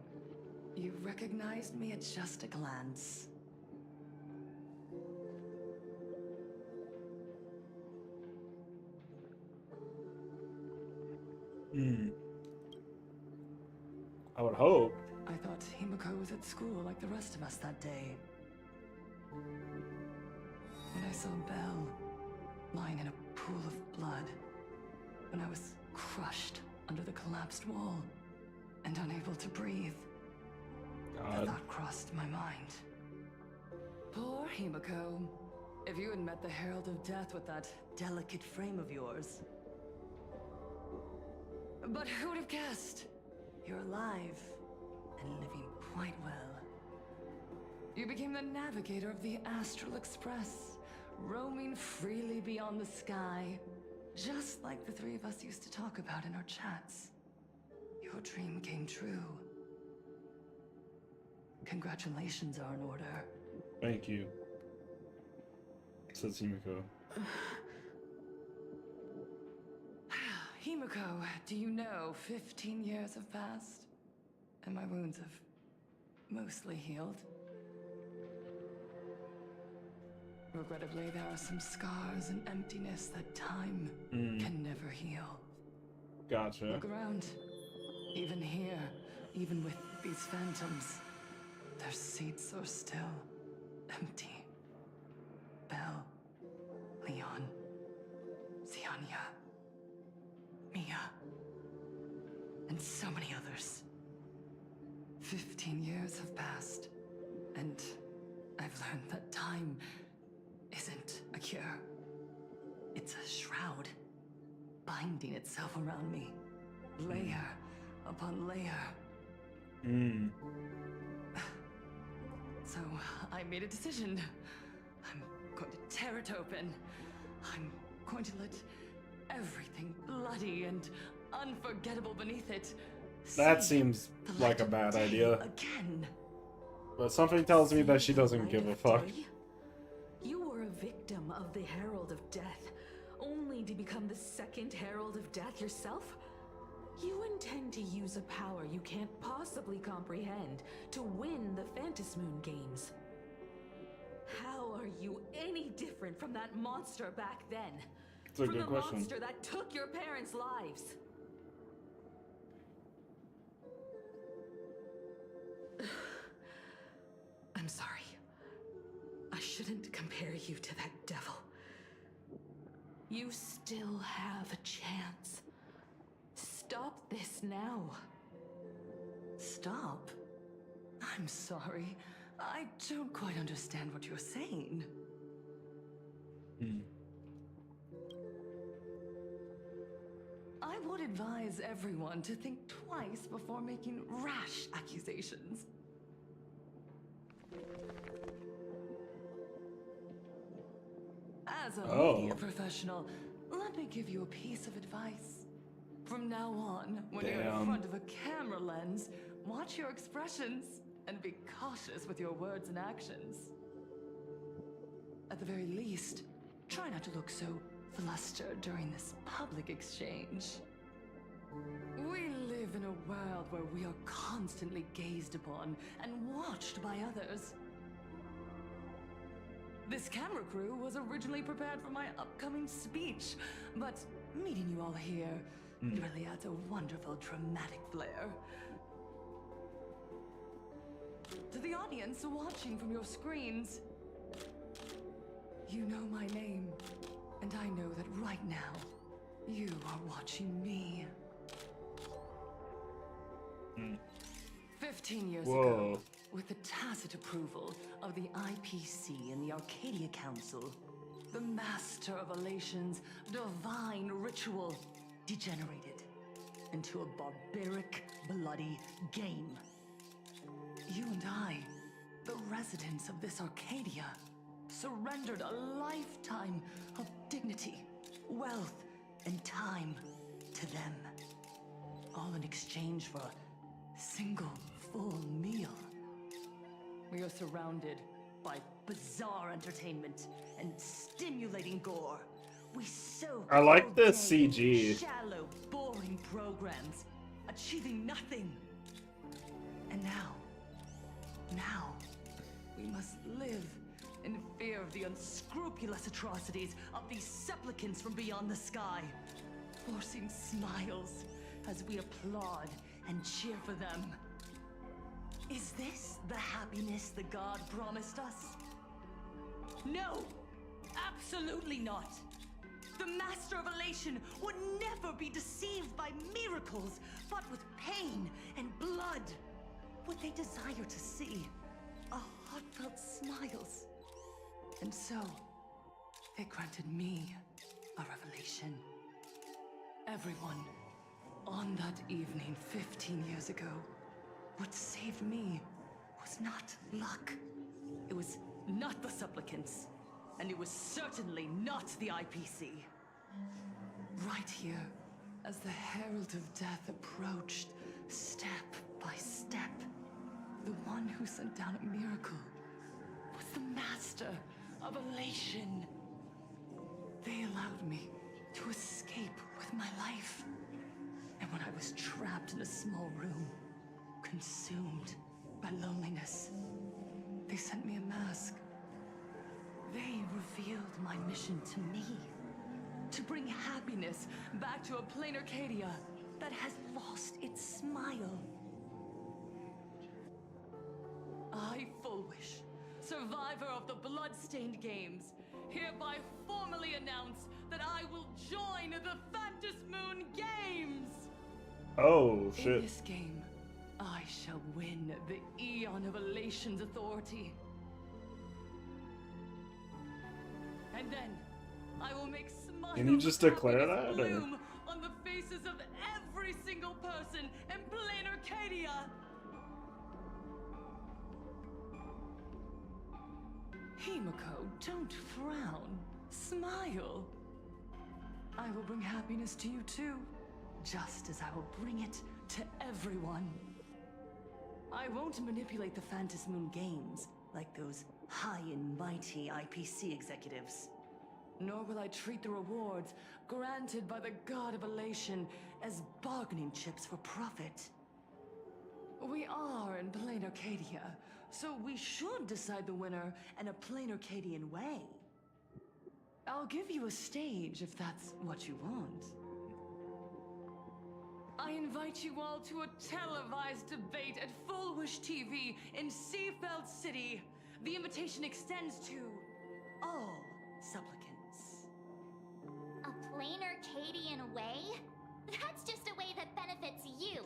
you recognized me at just a glance. I would hope. I thought Himiko was at school like the rest of us that day. When I saw Belle lying in a pool of blood, when I was crushed under the collapsed wall and unable to breathe, the thought crossed my mind. Poor Himiko. If you had met the Herald of Death with that delicate frame of yours. But who would have guessed? You're alive and living quite well. You became the navigator of the Astral Express, roaming freely beyond the sky, just like the three of us used to talk about in our chats. Your dream came true. Congratulations are in order. Thank you, says Himiko. Himiko, do you know 15 years have passed? And my wounds have mostly healed. Regrettably, there are some scars and emptiness that time can never heal. Gotcha. Look around. Even here, even with these phantoms, their seats are still empty. Belle, Leon, Ziania, Mia, and so many others. 15 years have passed, and I've learned that time isn't a cure. It's a shroud, binding itself around me, layer upon layer. So I made a decision. I'm going to tear it open. I'm going to let everything bloody and unforgettable beneath it. That seems like a bad idea. Again. But something tells me that she doesn't give a fuck. You were a victim of the Herald of Death, only to become the second Herald of Death yourself? You intend to use a power you can't possibly comprehend to win the Phantasmoon games. How are you any different from that monster back then? It's a good question. From the monster that took your parents' lives? I'm sorry. I shouldn't compare you to that devil. You still have a chance. Stop this now. Stop? I'm sorry. I don't quite understand what you're saying. I would advise everyone to think twice before making rash accusations. As a media professional, let me give you a piece of advice. From now on, when you're in front of a camera lens, watch your expressions and be cautious with your words and actions. At the very least, try not to look so flustered during this public exchange. We live in a world where we are constantly gazed upon and watched by others. This camera crew was originally prepared for my upcoming speech, but meeting you all here really adds a wonderful dramatic flair. To the audience watching from your screens, you know my name, and I know that right now, you are watching me. 15 years ago, with the tacit approval of the IPC and the Arcadia Council, the Master of Elation's divine ritual degenerated into a barbaric, bloody game. You and I, the residents of this Arcadia, surrendered a lifetime of dignity, wealth, and time to them. All in exchange for a single full meal. We are surrounded by bizarre entertainment and stimulating gore. We soak I like all the day CG. in shallow, boring programs, achieving nothing. And now, we must live in fear of the unscrupulous atrocities of these supplicants from beyond the sky, forcing smiles as we applaud and cheer for them. Is this the happiness the god promised us? No! Absolutely not! The Master of Elation would never be deceived by miracles, but with pain and blood. What they desire to see are heartfelt smiles. And so, they granted me a revelation. Everyone, on that evening 15 years ago, what saved me was not luck. It was not the supplicants, and it was certainly not the IPC. Right here, as the Herald of Death approached, step by step, the one who sent down a miracle was the Master of Elation. They allowed me to escape with my life. And when I was trapped in a small room, consumed by loneliness, they sent me a mask. They revealed my mission to me. To bring happiness back to a plain Arcadia that has lost its smile. I, Fullwish, survivor of the Bloodstained Games, hereby formally announce that I will join the Phantasmoon Games! Oh, shit. In this game, I shall win the Eon of Elation's authority. And then, I will make smiles Can you just of declare happiness that, or? bloom on the faces of every single person in plain Arcadia! Himiko, don't frown. Smile. I will bring happiness to you too, just as I will bring it to everyone. I won't manipulate the Phantasmoon Games like those high and mighty IPC executives. Nor will I treat the rewards granted by the God of Elation as bargaining chips for profit. We are in plain Arcadia, so we should decide the winner in a plain Arcadian way. I'll give you a stage if that's what you want. I invite you all to a televised debate at Fullwish TV in Seafeld City. The invitation extends to all supplicants. A plain Arcadian way? That's just a way that benefits you.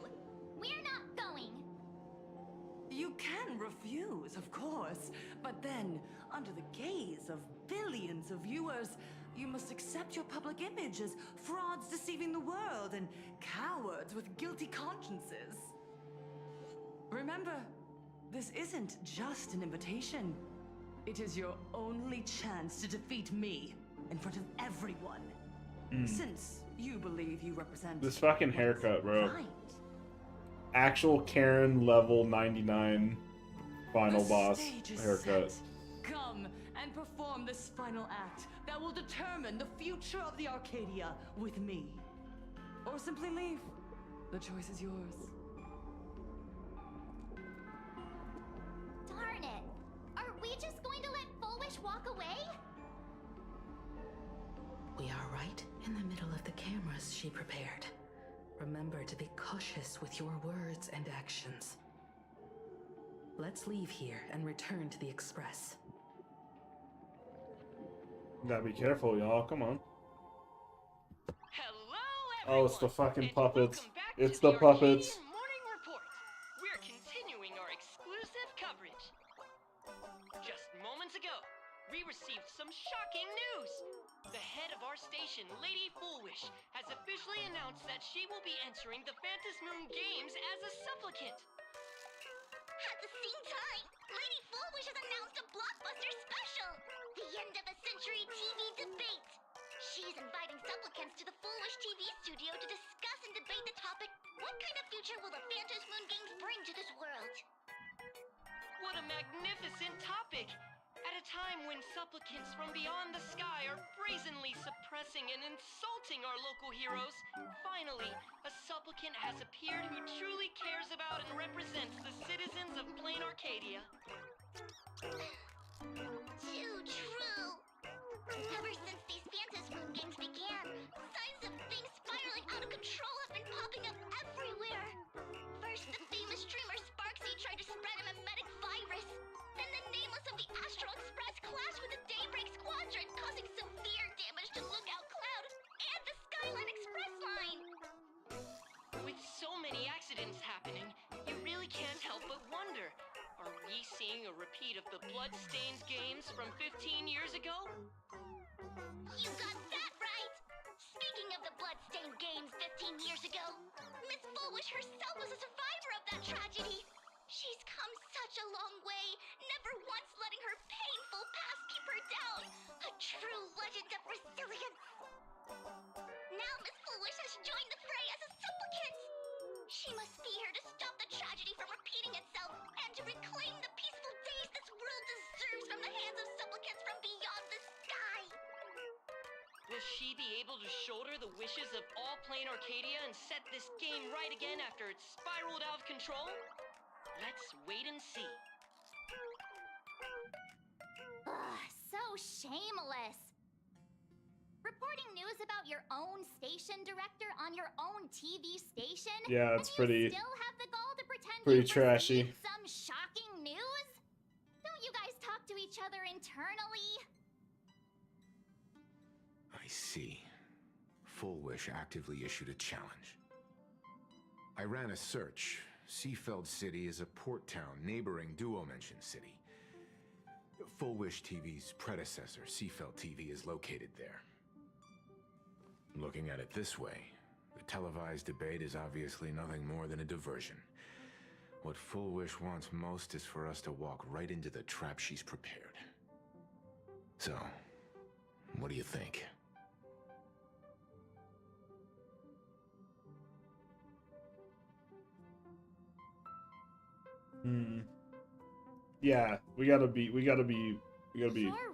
We're not going. You can refuse, of course, but then, under the gaze of billions of viewers, you must accept your public image as frauds deceiving the world and cowards with guilty consciences. Remember, this isn't just an invitation. It is your only chance to defeat me in front of everyone. Since you believe you represent This fucking haircut, bro. right. Actual Karen level 99 final boss Stage is haircut. set. Come and perform this final act that will determine the future of the Arcadia with me. Or simply leave. The choice is yours. Darn it. Are we just going to let Fullwish walk away? We are right in the middle of the cameras she prepared. Remember to be cautious with your words and actions. Let's leave here and return to the Express. Gotta be careful, y'all. Come on. Hello, Oh, it's the fucking puppets. welcome back It's to the puppets. Arcadian Morning Report. We're continuing our exclusive coverage. Just moments ago, we received some shocking news. The head of our station, Lady Fullwish, has officially announced that she will be entering the Phantasmoon Games as a supplicant. At the same time, Lady Fullwish has announced a blockbuster special! The end of a century TV debate! She's inviting supplicants to the Foolish TV studio to discuss and debate the topic, what kind of future will the Phantom Moon games bring to this world? What a magnificent topic! At a time when supplicants from beyond the sky are brazenly suppressing and insulting our local heroes, finally, a supplicant has appeared who truly cares about and represents the citizens of Plain Arcadia. Too true. Ever since these Phantom Moon games began, signs of things spiraling out of control have been popping up everywhere. First, the famous streamer Sparksy tried to spread a mimetic virus. Then the nameless of the Astral Express clashed with the Daybreak Squadron, causing severe damage to Lookout Cloud and the Skyline Express line. With so many accidents happening, you really can't help but wonder, are we seeing a repeat of the Bloodstained games from 15 years ago? You got that right! Speaking of the Bloodstained games 15 years ago, Miss Foolish herself was a survivor of that tragedy. She's come such a long way, never once letting her painful past keep her down. A true legend of resilience. Now Miss Foolish has joined the fray as a supplicant. She must be here to stop the tragedy from repeating itself and to reclaim the peaceful days this world deserves from the hands of supplicants from beyond the sky. Will she be able to shoulder the wishes of all Plain Arcadia and set this game right again after it's spiraled out of control? Let's wait and see. Ugh, so shameless. Reporting news about your own station director on your own TV station? Yeah, it's pretty. Still have the gall to pretend pretty you trashy. received some shocking news? Don't you guys talk to each other internally? I see. Full Wish actively issued a challenge. I ran a search. Seafeld City is a port town neighboring Duo-Mention City. Full Wish TV's predecessor, Seafeld TV, is located there. Looking at it this way, the televised debate is obviously nothing more than a diversion. What Full Wish wants most is for us to walk right into the trap she's prepared. So, what do you think? Yeah, we gotta be You're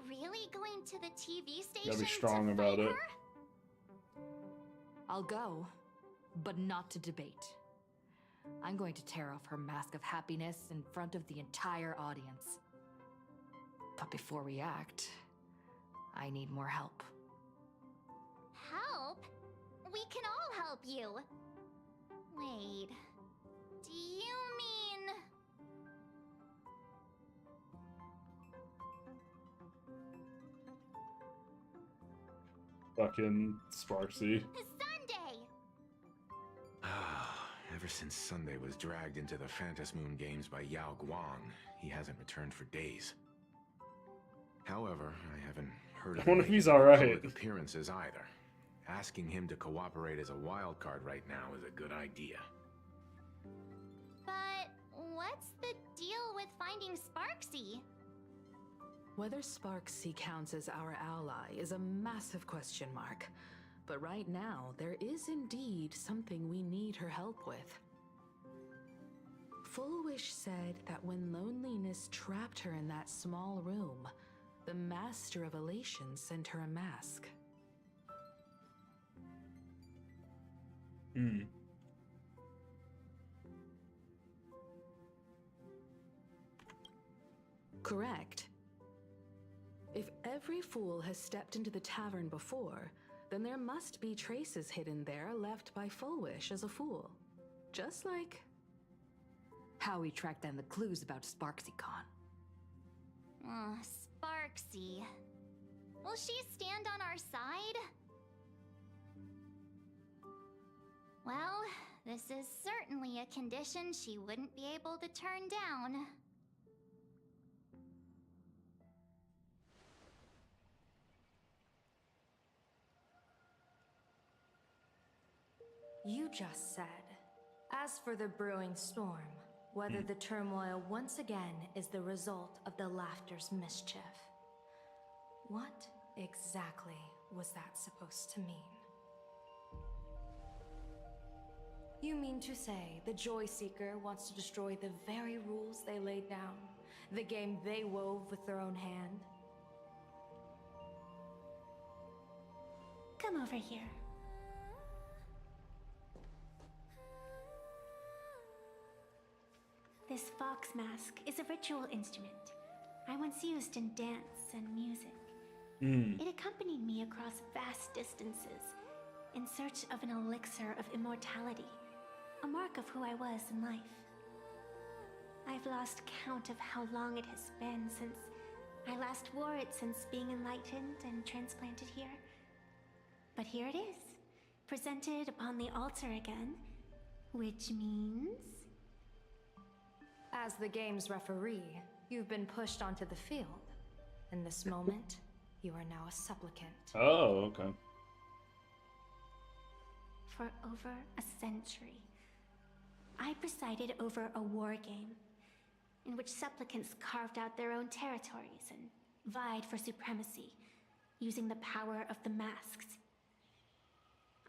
really going to the TV station gotta be strong to about fight it. her? I'll go, but not to debate. I'm going to tear off her mask of happiness in front of the entire audience. But before we act, I need more help. Help? We can all help you. Wait, do you mean... Fucking Sparksy. Sunday? Ever since Sunday was dragged into the Phantom Moon games by Yao Guang, he hasn't returned for days. However, I haven't heard of I wonder if him he's making any alright. public appearances either. Asking him to cooperate as a wild card right now is a good idea. But what's the deal with finding Sparksy? Whether Sparksy counts as our ally is a massive question mark. But right now, there is indeed something we need her help with. Full Wish said that when loneliness trapped her in that small room, the Master of Elation sent her a mask. Correct. If every fool has stepped into the tavern before, then there must be traces hidden there left by Full Wish as a fool. Just like... how we track down the clues about SparksyCon. Sparksy. Will she stand on our side? Well, this is certainly a condition she wouldn't be able to turn down. You just said, as for the brewing storm, whether the turmoil once again is the result of the Laughter's mischief. What exactly was that supposed to mean? You mean to say the Joy Seeker wants to destroy the very rules they laid down? The game they wove with their own hand? Come over here. This fox mask is a ritual instrument I once used in dance and music. It accompanied me across vast distances in search of an elixir of immortality, a mark of who I was in life. I've lost count of how long it has been since I last wore it since being enlightened and transplanted here. But here it is, presented upon the altar again, which means... As the game's referee, you've been pushed onto the field. In this moment, you are now a supplicant. Oh, okay. For over a century, I presided over a war game in which supplicants carved out their own territories and vied for supremacy, using the power of the masks.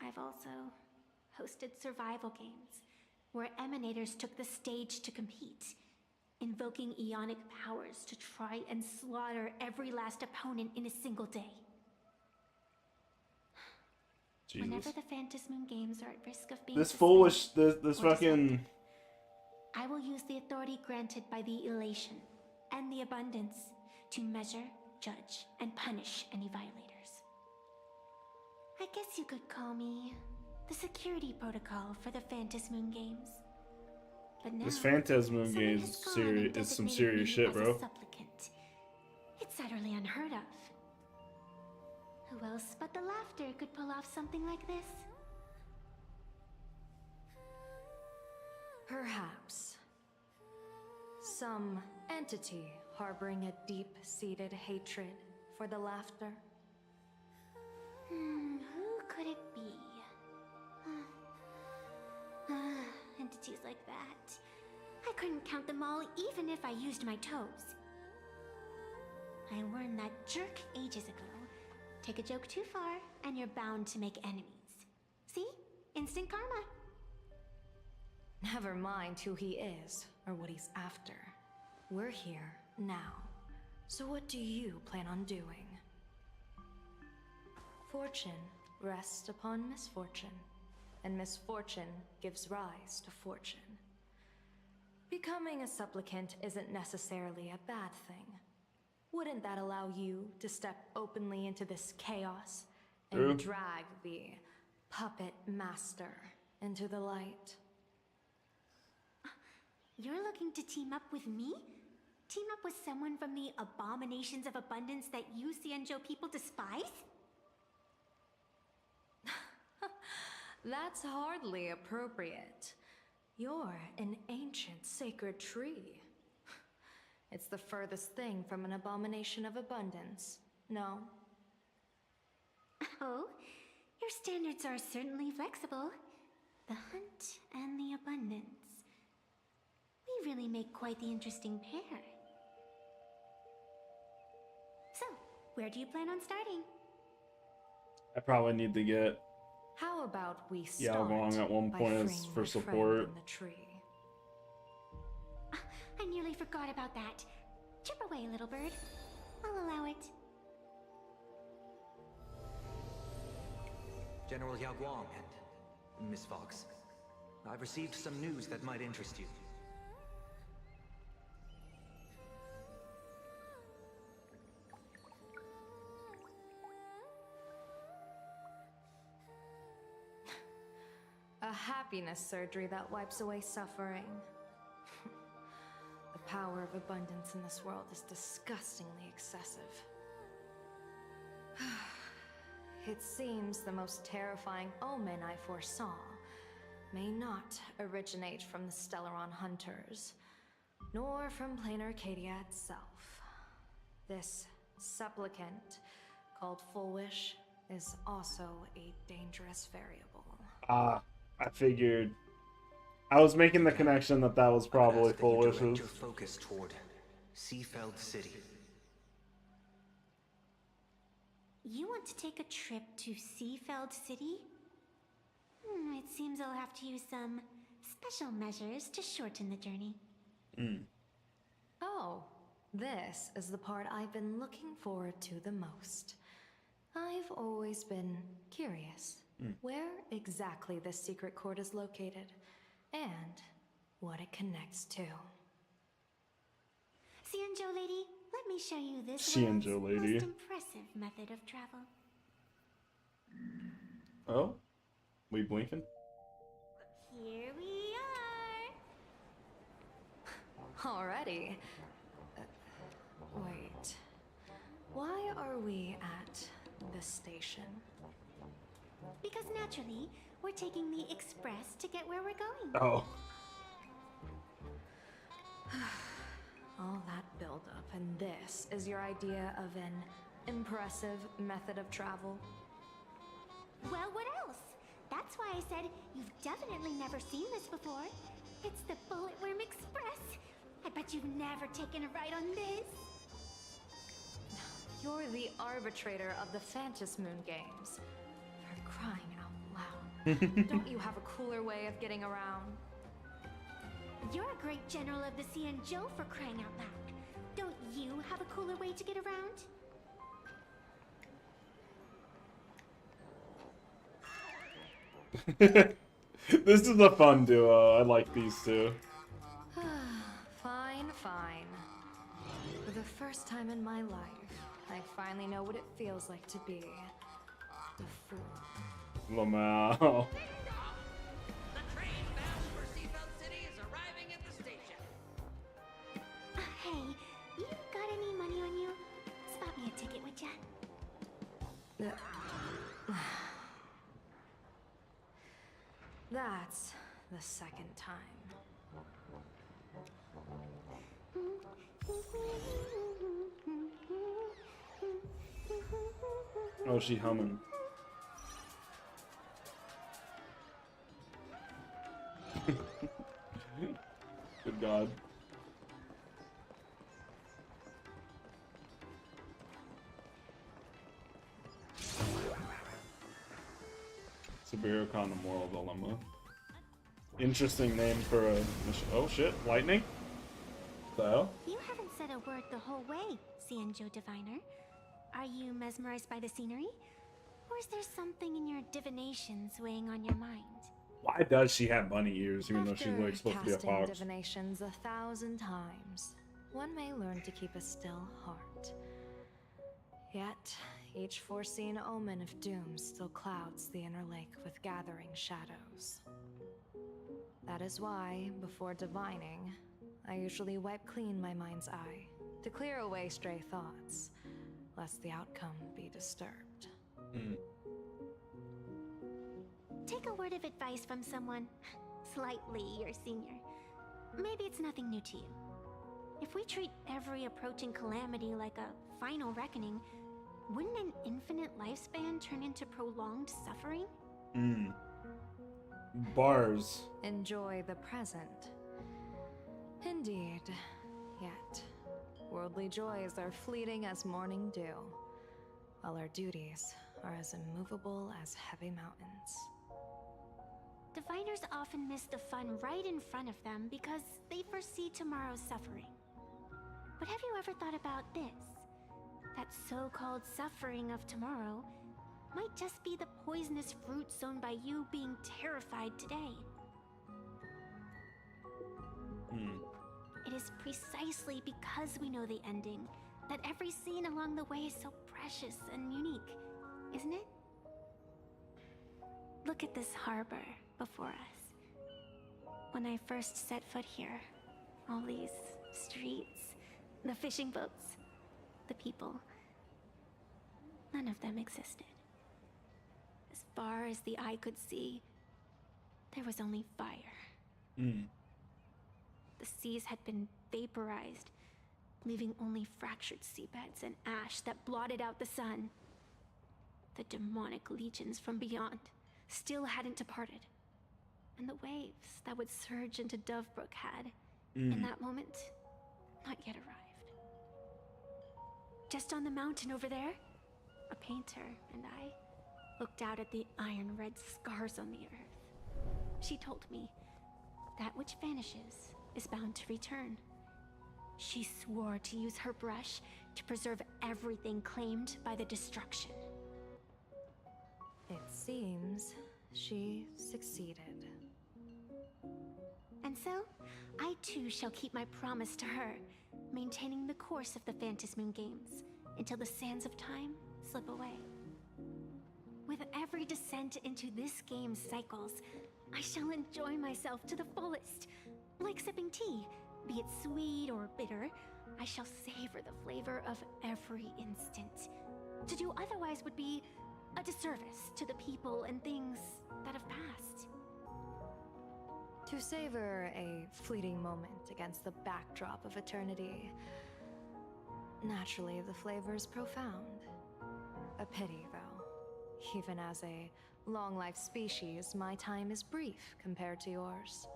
I've also hosted survival games where emanators took the stage to compete, invoking eonic powers to try and slaughter every last opponent in a single day. Jesus. Whenever the Phantasmoon games are at risk of being This foolish, this fucking... I will use the authority granted by the elation and the abundance to measure, judge, and punish any violators. I guess you could call me the security protocol for the Phantasmoon games. But now, This Phantasmoon game someone has gone and is some designated serious me shit, as a bro. supplicant. It's utterly unheard of. Who else but the Laughter could pull off something like this? Perhaps. Some entity harboring a deep-seated hatred for the Laughter. Who could it be? Entities like that. I couldn't count them all even if I used my toes. I warned that jerk ages ago. Take a joke too far, and you're bound to make enemies. See? Instant karma. Never mind who he is, or what he's after. We're here, now. So what do you plan on doing? Fortune rests upon misfortune, and misfortune gives rise to fortune. Becoming a supplicant isn't necessarily a bad thing. Wouldn't that allow you to step openly into this chaos and True. drag the puppet master into the light? You're looking to team up with me? Team up with someone from the abominations of abundance that you Xianzhou people despise? That's hardly appropriate. You're an ancient sacred tree. It's the furthest thing from an abomination of abundance, no? Oh, your standards are certainly flexible. The hunt and the abundance. We really make quite the interesting pair. So, where do you plan on starting? I probably need to get How about we start Yaogong at one by point freeing as for my friend support. in the tree? I nearly forgot about that. Chip away, little bird. I'll allow it. General Yao Guang and Miss Fox, I've received some news that might interest you. A happiness surgery that wipes away suffering. The power of abundance in this world is disgustingly excessive. It seems the most terrifying omen I foresaw may not originate from the Stellaron hunters, nor from plain Arcadia itself. This supplicant, called Full Wish, is also a dangerous variable. I figured. I was making the connection that that was probably Full Direct Wishes. your focus toward Seafeld City. You want to take a trip to Seafeld City? It seems I'll have to use some special measures to shorten the journey. Oh, this is the part I've been looking forward to the most. I've always been curious where exactly this secret court is located and what it connects to. Xianzhou lady, let me show you this Xianzhou world's lady. most impressive method of travel. Oh? We blinking? Here we are! Already. Wait. Why are we at this station? Because naturally, we're taking the express to get where we're going. Oh. All that buildup, and this is your idea of an impressive method of travel? Well, what else? That's why I said you've definitely never seen this before. It's the Bulletworm Express. I bet you've never taken a ride on this. You're the arbitrator of the Phantom Moon games. For crying out loud. Don't you have a cooler way of getting around? You're a great general of the Xianzhou for crying out loud. Don't you have a cooler way to get around? This is a fun duo. I like these two. Fine, fine. For the first time in my life, I finally know what it feels like to be a fool. Lamau. The train bound for Seabelt City is arriving at the station. Hey, you got any money on you? Spot me a ticket, would ya? That's the second time. Oh, she humming. Good God. Superhero Con, the Moral Dilemma. Interesting name for a mission. Oh shit, lightning? The hell? You haven't said a word the whole way, Xianzhou Diviner. Are you mesmerized by the scenery? Or is there something in your divinations weighing on your mind? Why does she have bunny ears even though she's After like supposed to be a casting fox? divinations 1,000 times, one may learn to keep a still heart. Yet, each foreseen omen of doom still clouds the inner lake with gathering shadows. That is why, before divining, I usually wipe clean my mind's eye to clear away stray thoughts, lest the outcome be disturbed. Take a word of advice from someone slightly your senior. Maybe it's nothing new to you. If we treat every approaching calamity like a final reckoning, wouldn't an infinite lifespan turn into prolonged suffering? Bars. Enjoy the present. Indeed. Yet, worldly joys are fleeting as morning dew, while our duties are as immovable as heavy mountains. Diviners often miss the fun right in front of them because they foresee tomorrow's suffering. But have you ever thought about this? That so-called suffering of tomorrow might just be the poisonous fruit sown by you being terrified today. It is precisely because we know the ending that every scene along the way is so precious and unique, isn't it? Look at this harbor before us. When I first set foot here, all these streets, the fishing boats, the people, none of them existed. As far as the eye could see, there was only fire. The seas had been vaporized, leaving only fractured seabeds and ash that blotted out the sun. The demonic legions from beyond still hadn't departed, and the waves that would surge into Dovebrook had, in that moment, not yet arrived. Just on the mountain over there, a painter and I looked out at the iron red scars on the earth. She told me, that which vanishes is bound to return. She swore to use her brush to preserve everything claimed by the destruction. It seems she succeeded. And so, I too shall keep my promise to her, maintaining the course of the Phantasmoon Games until the sands of time slip away. With every descent into this game's cycles, I shall enjoy myself to the fullest. Like sipping tea, be it sweet or bitter, I shall savor the flavor of every instant. To do otherwise would be a disservice to the people and things that have passed. To savor a fleeting moment against the backdrop of eternity. Naturally, the flavor is profound. A pity, though. Even as a long-life species, my time is brief compared to yours.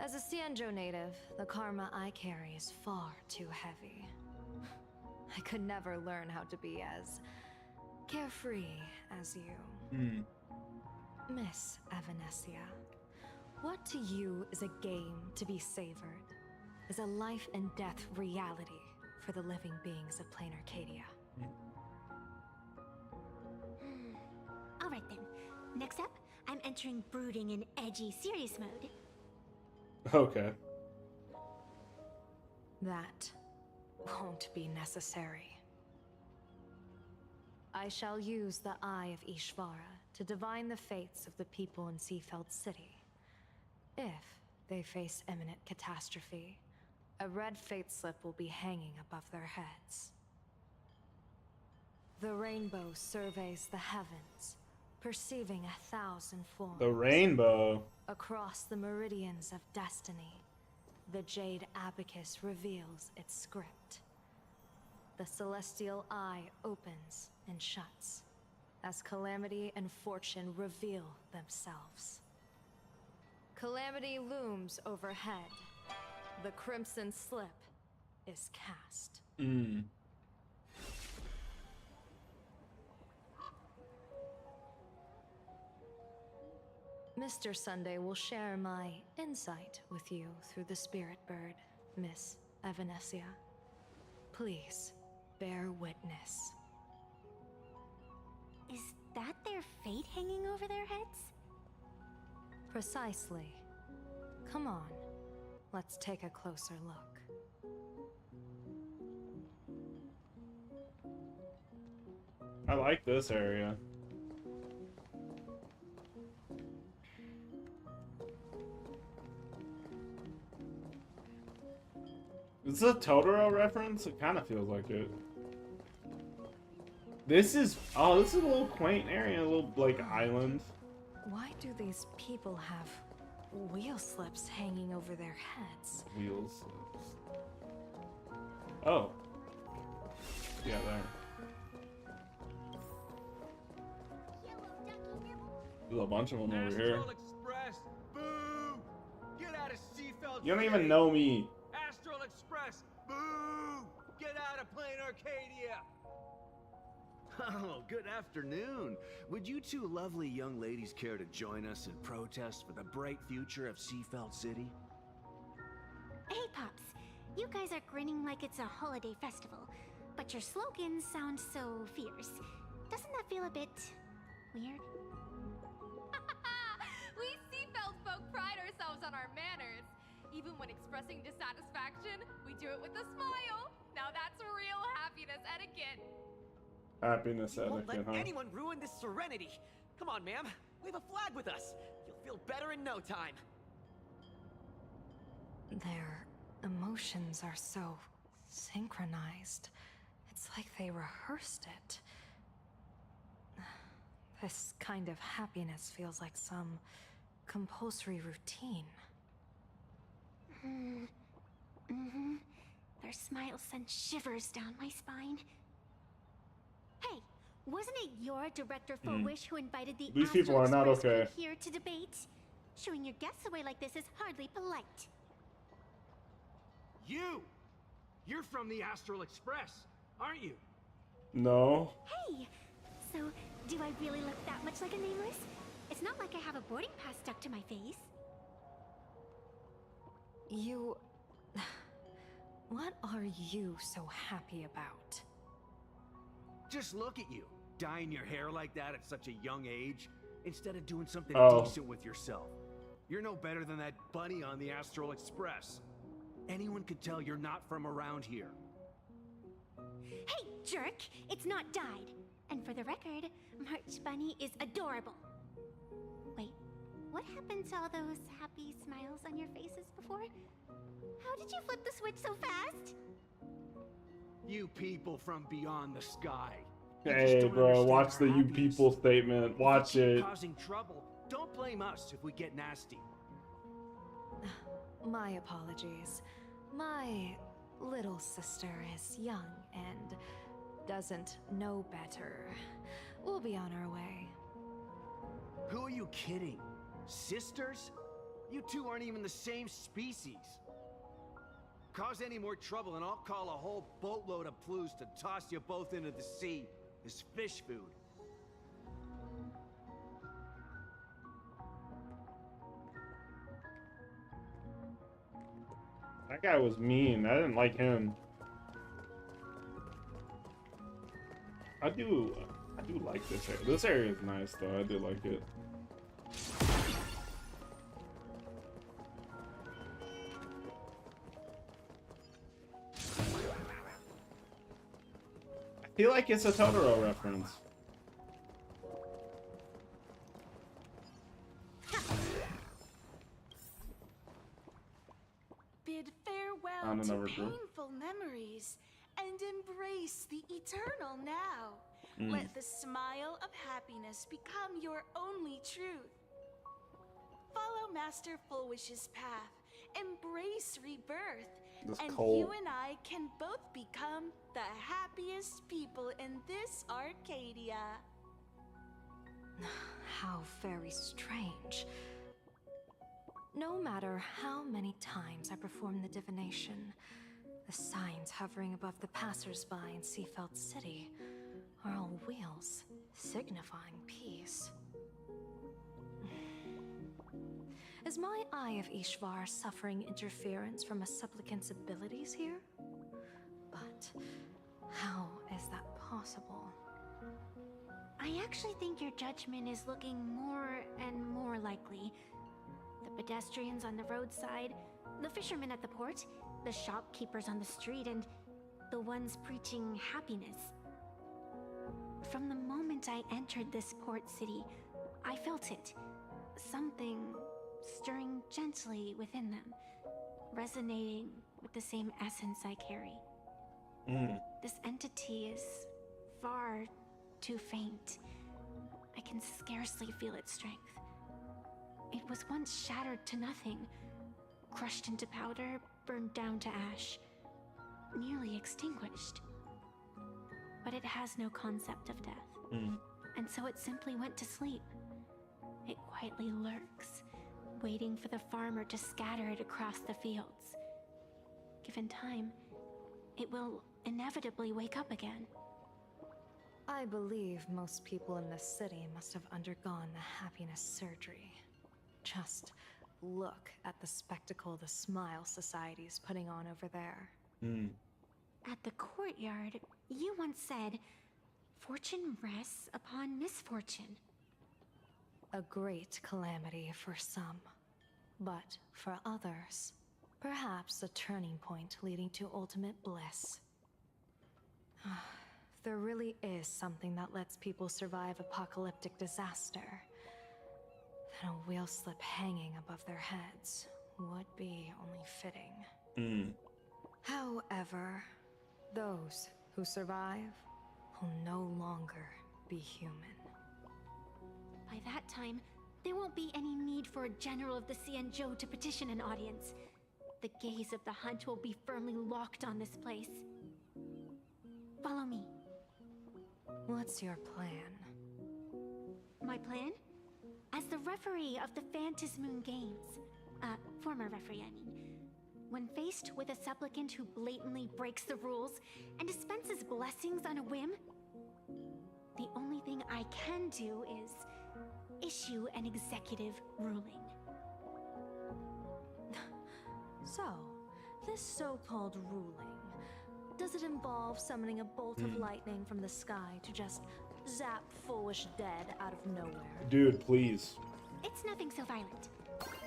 As a Cienjo native, the karma I carry is far too heavy. I could never learn how to be as carefree as you. Miss Evanescia, what to you is a game to be savored, is a life and death reality for the living beings of plain Arcadia. Alright then, next up, I'm entering brooding and edgy serious mode. Okay. That won't be necessary. I shall use the Eye of Ishvara to divine the fates of the people in Seafeld City. If they face imminent catastrophe, a red fate slip will be hanging above their heads. The rainbow surveys the heavens, perceiving 1,000 forms. The rainbow. Across the meridians of destiny, the Jade Abacus reveals its script. The celestial eye opens and shuts, as calamity and fortune reveal themselves. Calamity looms overhead. The crimson slip is cast. Mr. Sunday will share my insight with you through the spirit bird, Miss Evanescia. Please, bear witness. Is that their fate hanging over their heads? Precisely. Come on, let's take a closer look. I like this area. Is this a Totoro reference? It kind of feels like it. This is a little quaint area, a little like island. Why do these people have wheel slips hanging over their heads? Wheel slips. Oh. Yeah, there. There's a bunch of them over here. Express, boo! Get out of Seafeld. You don't even know me. Astral Express, boo! Get out of plain Arcadia. Oh, good afternoon. Would you two lovely young ladies care to join us in protest for the bright future of Seafeld City? Hey, Pops. You guys are grinning like it's a holiday festival, but your slogans sound so fierce. Doesn't that feel a bit weird? We Seafeld folk pride ourselves on our manners. Even when expressing dissatisfaction, we do it with a smile. Now that's real happiness etiquette. Happiness Won't etiquette, let huh? anyone ruin this serenity. Come on, ma'am. We have a flag with us. You'll feel better in no time. Their emotions are so synchronized. It's like they rehearsed it. This kind of happiness feels like some compulsory routine. Their smile sent shivers down my spine. Hey, wasn't it your director Fowish who invited the These people Astral are not Express okay. crew here to debate? Showing your guests away like this is hardly polite. You're from the Astral Express, aren't you? No. Hey, so do I really look that much like a nameless? It's not like I have a boarding pass stuck to my face. You... What are you so happy about? Just look at you, dyeing your hair like that at such a young age, instead of doing something decent with yourself. You're no better than that bunny on the Astral Express. Anyone could tell you're not from around here. Hey, jerk! It's not dyed. And for the record, March Bunny is adorable. Wait, what happened to all those happy smiles on your faces before? How did you flip the switch so fast? You people from beyond the sky. Hey, bro, watch the "you people" statement. Watch it. Causing trouble. Don't blame us if we get nasty. My apologies. My little sister is young and doesn't know better. We'll be on our way. Who are you kidding? Sisters? You two aren't even the same species. Cause any more trouble and I'll call a whole boatload of Ploos to toss you both into the sea as fish food. That guy was mean. I didn't like him. I do like this area. This area is nice though. I do like it. I feel like it's a Totoro reference. Bid farewell On to another group. painful memories and embrace the eternal now. Mm. Let the smile of happiness become your only truth. Follow Master Fullwish's path. Embrace rebirth. This and cold. you and I can both become the happiest people in this Arcadia. How very strange. No matter how many times I perform the divination, the signs hovering above the passers-by in Seafeld City are all wheels, signifying peace. Is my Eye of Ishvar suffering interference from a supplicant's abilities here? But how is that possible? I actually think your judgment is looking more and more likely. The pedestrians on the roadside, the fishermen at the port, the shopkeepers on the street, and the ones preaching happiness. From the moment I entered this port city, I felt it. Something stirring gently within them, resonating with the same essence I carry. This entity is far too faint. I can scarcely feel its strength. It was once shattered to nothing, crushed into powder, burned down to ash, nearly extinguished. But it has no concept of death, and so it simply went to sleep. It quietly lurks, waiting for the farmer to scatter it across the fields. Given time, it will inevitably wake up again. I believe most people in this city must have undergone the happiness surgery. Just look at the spectacle the Smile Society's putting on over there. At the courtyard, you once said, "Fortune rests upon misfortune." A great calamity for some, but for others, perhaps a turning point leading to ultimate bliss. There really is something that lets people survive apocalyptic disaster, then a wheel slip hanging above their heads would be only fitting. However, those who survive will no longer be human. By that time, there won't be any need for a general of the Xianzhou to petition an audience. The gaze of the hunt will be firmly locked on this place. Follow me. What's your plan? My plan? As the referee of the Phantasmoon Games, former referee, I mean, when faced with a supplicant who blatantly breaks the rules and dispenses blessings on a whim, the only thing I can do is issue an executive ruling. So, this so-called ruling, does it involve summoning a bolt of lightning from the sky to just zap foolish dead out of nowhere? Dude, please. It's nothing so violent.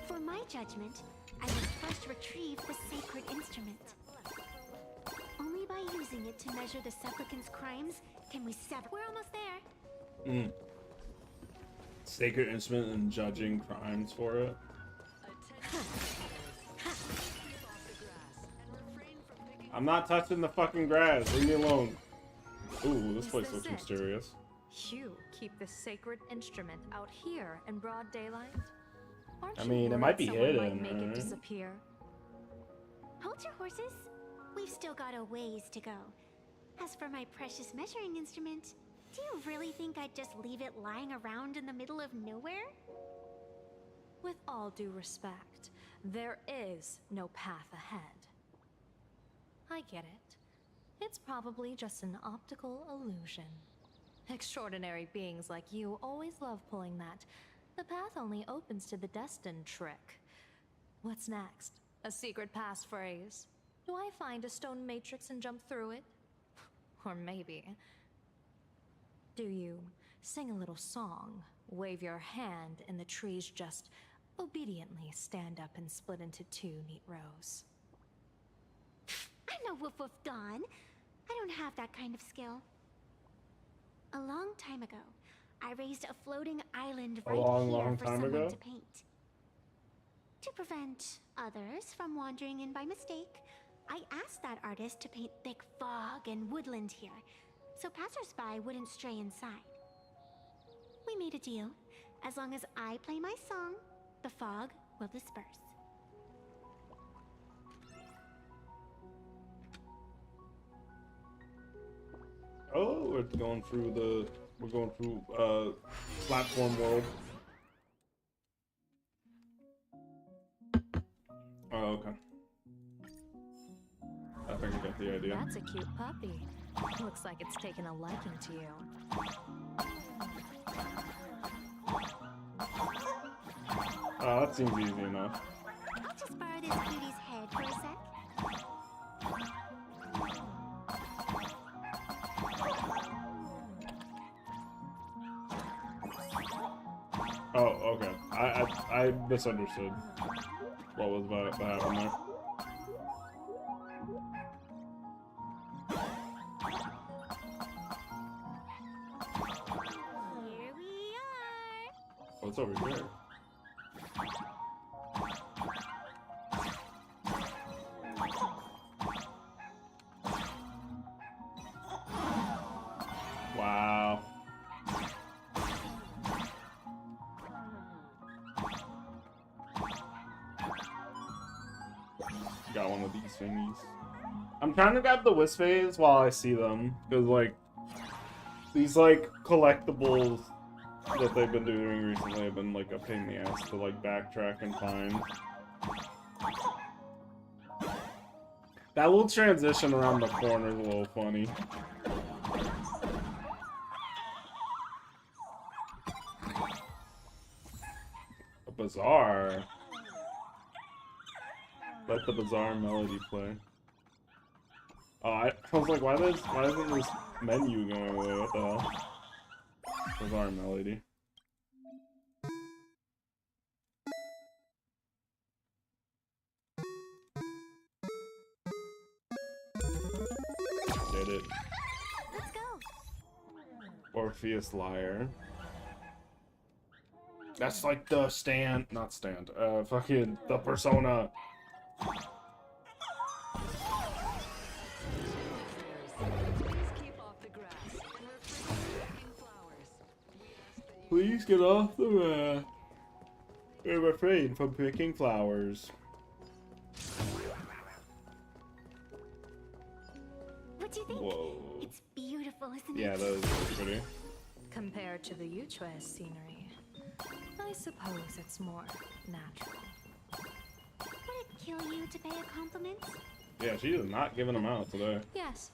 For my judgment, I must first retrieve the sacred instrument. Only by using it to measure the supplicant's crimes can we sever. We're almost there. Sacred instrument and judging crimes for it. I'm not touching the fucking grass. Leave me alone. Ooh, this place looks mysterious. You keep this sacred instrument out here in broad daylight? I mean, it might be hidden. Might make it right? disappear. Hold your horses. We've still got a ways to go. As for my precious measuring instrument, do you really think I'd just leave it lying around in the middle of nowhere? With all due respect, there is no path ahead. I get it. It's probably just an optical illusion. Extraordinary beings like you always love pulling that "the path only opens to the destined" trick. What's next? A secret passphrase? Do I find a stone matrix and jump through it? Or maybe... do you sing a little song, wave your hand, and the trees just obediently stand up and split into two neat rows? I'm no woof woof Dawn. I don't have that kind of skill. A long time ago, I raised a floating island right here for someone to paint. To prevent others from wandering in by mistake, I asked that artist to paint thick fog and woodland here, so passersby wouldn't stray inside. We made a deal. As long as I play my song, the fog will disperse. Oh, we're going through platform world. Oh, okay. I think I got the idea. That's a cute puppy. Looks like it's taken a liking to you. Oh, that seems easy enough. I'll just borrow this cuties head for a sec. Oh, okay. I misunderstood what was about to happen there. Here we are. What's over here? Wow. Got one of these thingies. I'm trying to grab the wisp phase while I see them, because like these like collectibles that they've been doing recently have been like a pain in the ass to like backtrack and find. That little transition around the corner is a little funny. A bazaar. Let the bizarre melody play. Oh, I was like, why isn't this menu going away? What the hell? Bizarre melody. Did it. Let's go. Orpheus Lyre. That's like the fucking the persona. Please get off the mat. We're refrain from picking flowers. What do you think? Whoa. It's beautiful, isn't Yeah, it? that is really pretty. Compared to the Yuchua's scenery, I suppose it's more natural. Would it kill you to pay a compliment? Yeah, she is not giving them out today. Yes.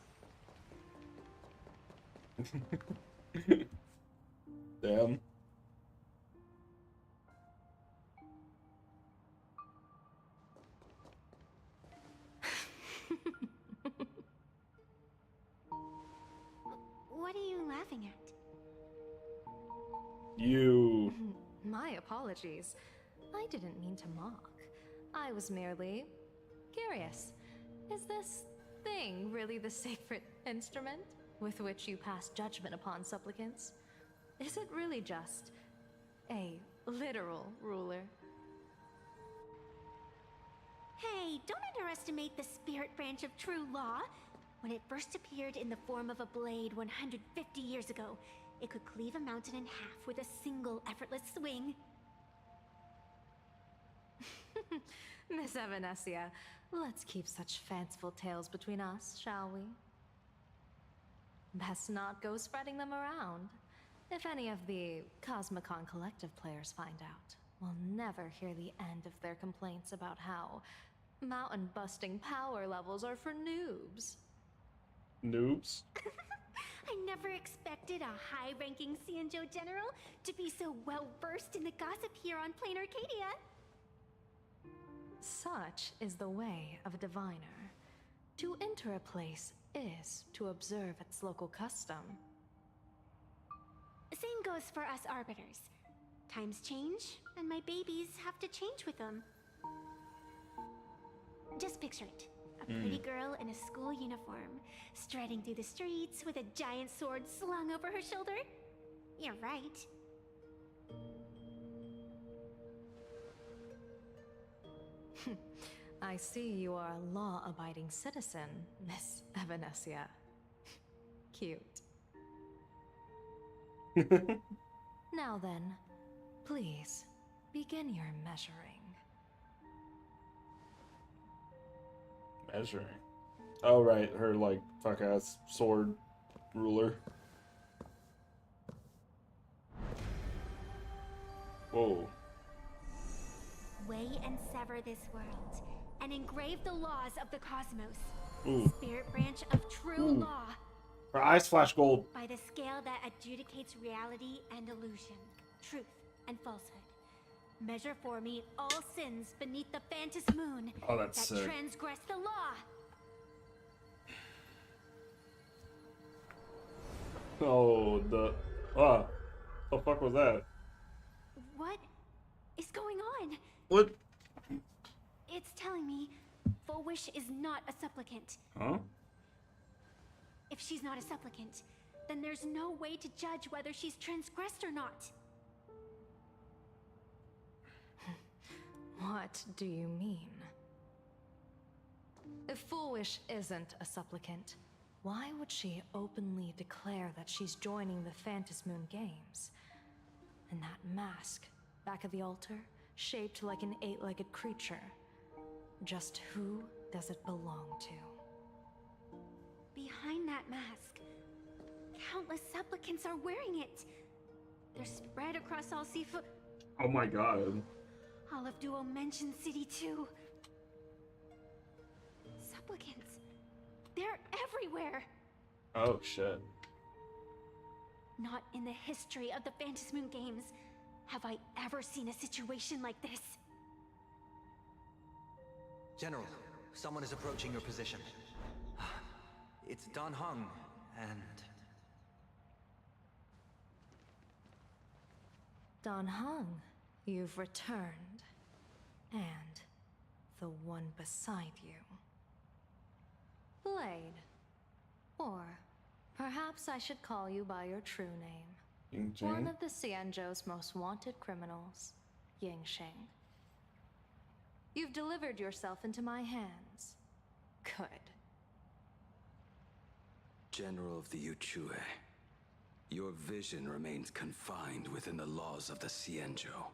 Damn. laughing at? You. My apologies. I didn't mean to mock. I was merely curious. Is this thing really the sacred instrument with which you pass judgment upon supplicants? Is it really just a literal ruler? Hey, don't underestimate the spirit branch of true law. When it first appeared in the form of a blade 150 years ago, it could cleave a mountain in half with a single effortless swing. Miss Evanescia, let's keep such fanciful tales between us, shall we? Best not go spreading them around. If any of the Cosmicon Collective players find out, we'll never hear the end of their complaints about how mountain-busting power levels are for noobs. Noobs? I never expected a high-ranking Xianzhou general to be so well-versed in the gossip here on Plain Arcadia. Such is the way of a diviner. To enter a place is to observe its local custom. Same goes for us arbiters. Times change, and my babies have to change with them. Just picture it. A pretty girl in a school uniform, striding through the streets with a giant sword slung over her shoulder. You're right. I see you are a law-abiding citizen, Miss Evanescia. Cute. Now then, please, begin your measuring. Measuring? Oh, right. Her, like, fuck-ass sword ruler. Whoa. Weigh and sever this world, and engrave the laws of the cosmos. Ooh. Spirit branch of true Ooh. law. Her eyes flash gold. By the scale that adjudicates reality and illusion, truth and falsehood. Measure for me all sins beneath the Phantom Moon Oh, that's that sick. transgress the law. Oh, the fuck was that? What is going on? What? It's telling me Full Wish is not a supplicant. Huh? If she's not a supplicant, then there's no way to judge whether she's transgressed or not. What do you mean? If Full Wish isn't a supplicant, why would she openly declare that she's joining the Phantom Moon Games? And that mask, back of the altar, shaped like an 8-legged creature. Just who does it belong to? Behind that mask, countless supplicants are wearing it. They're spread across all Sifu, Oh my god. all of Duo Mention City too. Supplicants, they're everywhere. Oh shit. Not in the history of the Phantom Moon Games have I ever seen a situation like this. General, someone is approaching your position. It's Dan Heng, and... Dan Heng, you've returned. And the one beside you. Blade. Or perhaps I should call you by your true name. Ying One Jing? of the Xianzhou's most wanted criminals, Yingxing. You've delivered yourself into my hands. Good. General of the Yuchue, your vision remains confined within the laws of the Xianzhou.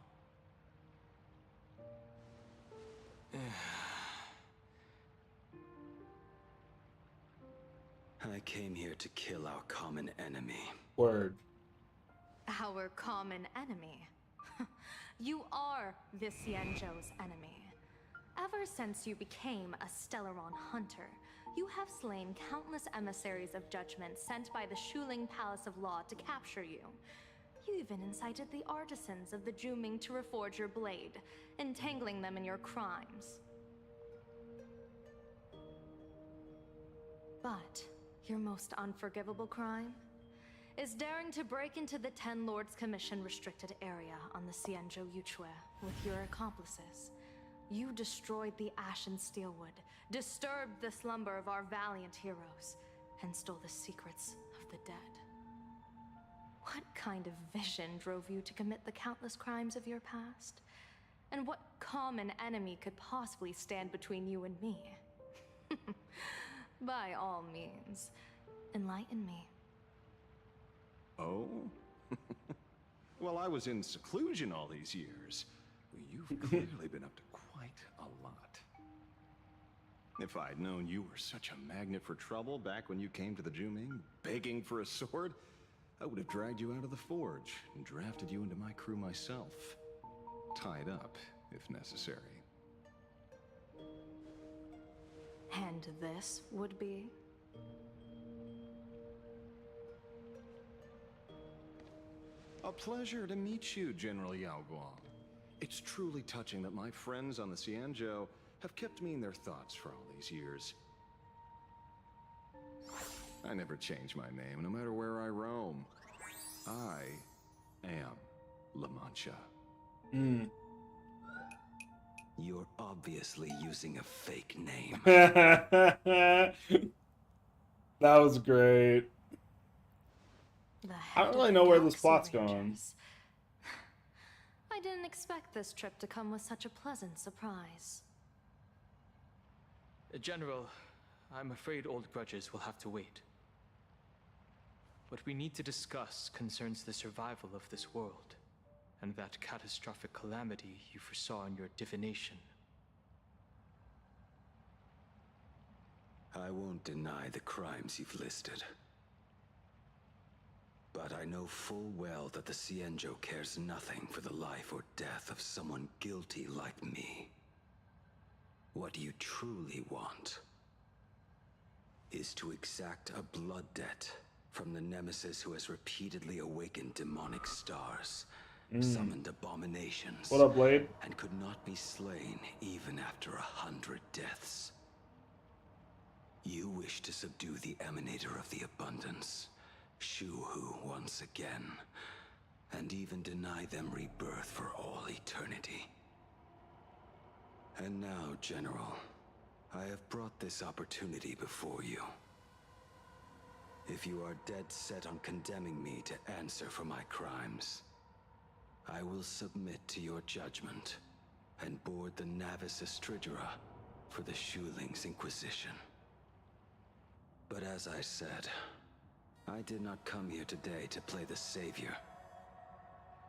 I came here to kill our common enemy. Word. Our common enemy. You are the Xianzhou's enemy. Ever since you became a Stellaron hunter, you have slain countless emissaries of judgment sent by the Shuling Palace of Law to capture you. You even incited the artisans of the Juming to reforge your blade, entangling them in your crimes. But your most unforgivable crime is daring to break into the Ten Lords Commission restricted area on the Xianzhou Yuchue with your accomplices. You destroyed the Ashen Steelwood, disturbed the slumber of our valiant heroes, and stole the secrets of the dead. What kind of vision drove you to commit the countless crimes of your past? And what common enemy could possibly stand between you and me? By all means, enlighten me. Oh? Well, I was in seclusion all these years. Well, you've clearly been up to quite a lot. If I'd known you were such a magnet for trouble back when you came to the Juming, begging for a sword, I would have dragged you out of the forge and drafted you into my crew myself. Tied up, if necessary. And this would be? A pleasure to meet you, General Yao Guang. It's truly touching that my friends on the Xianzhou have kept me in their thoughts for all these years. I never change my name, no matter where I roam. I am La Mancha. You're obviously using a fake name. That was great. I don't really know where this plot's going. I didn't expect this trip to come with such a pleasant surprise. General, I'm afraid old grudges will have to wait. What we need to discuss concerns the survival of this world, and that catastrophic calamity you foresaw in your divination. I won't deny the crimes you've listed. But I know full well that the Xianzhou cares nothing for the life or death of someone guilty like me. What you truly want is to exact a blood debt from the nemesis who has repeatedly awakened demonic stars, summoned abominations, What up, Blade? and could not be slain even after 100 deaths. You wish to subdue the emanator of the abundance, Shu-Hu, once again, and even deny them rebirth for all eternity. And now, General, I have brought this opportunity before you. If you are dead set on condemning me to answer for my crimes, I will submit to your judgment and board the Navis Astridura for the Shuling's Inquisition. But as I said, I did not come here today to play the savior.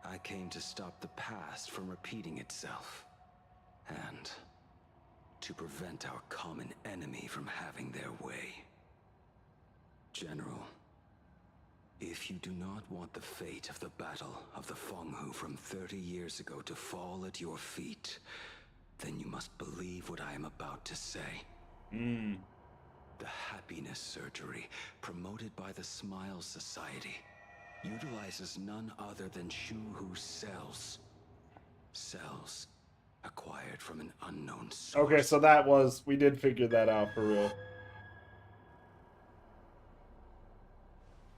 I came to stop the past from repeating itself, and to prevent our common enemy from having their way. General, if you do not want the fate of the Battle of the Fenghu from 30 years ago to fall at your feet, then you must believe what I am about to say. The happiness surgery, promoted by the Smile Society, utilizes none other than Shu-Hu's cells. Cells acquired from an unknown source. Okay, so we did figure that out for real.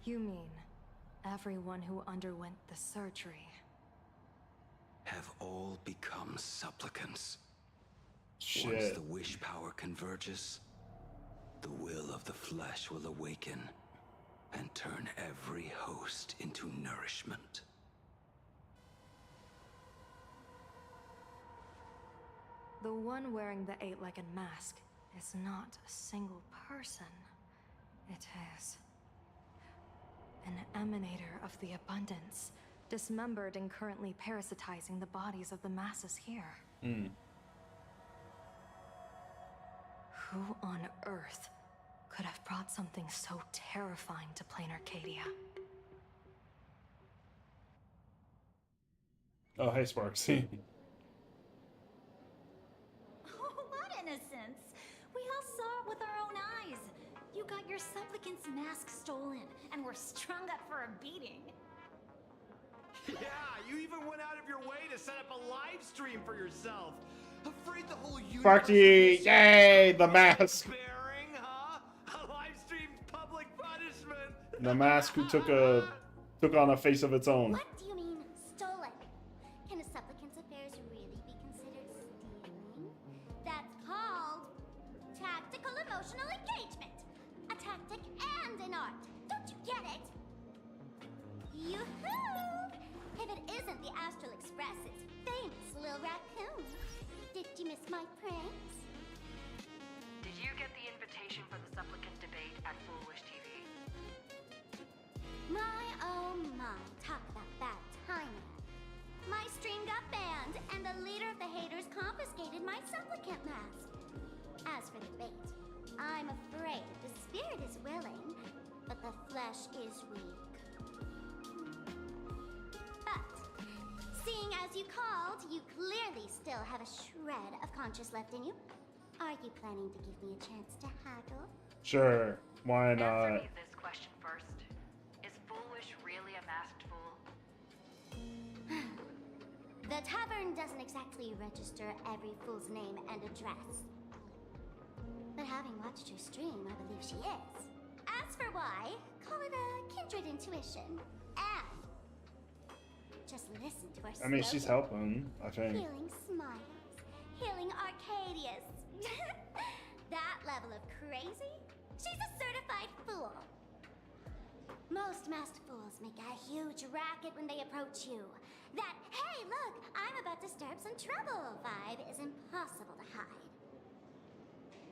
You mean everyone who underwent the surgery have all become supplicants. Shit. Once the wish power converges, the will of the flesh will awaken and turn every host into nourishment. The one wearing the eight-legged mask is not a single person. It is an emanator of the abundance, dismembered and currently parasitizing the bodies of the masses here. Who on earth could have brought something so terrifying to plain Arcadia? Oh, hey, Sparks. Oh, what innocence! We all saw it with our own eyes. You got your supplicant's mask stolen, and were strung up for a beating. Yeah, you even went out of your way to set up a live stream for yourself. Afraid the whole universe Sparky! Yay! The mask! bearing, huh? A live streamed public punishment. The mask who took on a face of its own. What do you mean, stolen? Can a supplicant's affairs really be considered stealing? That's called tactical emotional engagement. A tactic and an art. Don't you get it? Yoo-hoo! If it isn't the Astral Express's famous Lil Raccoon. Did you miss my pranks? Did you get the invitation for the supplicant debate at Foolish TV? My oh my, talk about bad timing. My stream got banned, and the leader of the haters confiscated my supplicant mask. As for the bait, I'm afraid the spirit is willing, but the flesh is weak. But, seeing as you called, you clearly still have a shred of conscience left in you. Are you planning to give me a chance to haggle? Sure, why not? Answer me this question first. Is Foolish really a masked fool? The tavern doesn't exactly register every fool's name and address. But having watched her stream, I believe she is. As for why, call it a kindred intuition. And just listen to her I mean, she's helping, I think. Healing smiles. Healing Arcadius. That level of crazy? She's a certified fool. Most masked fools make a huge racket when they approach you. That, hey, look, I'm about to stir up some trouble vibe is impossible to hide.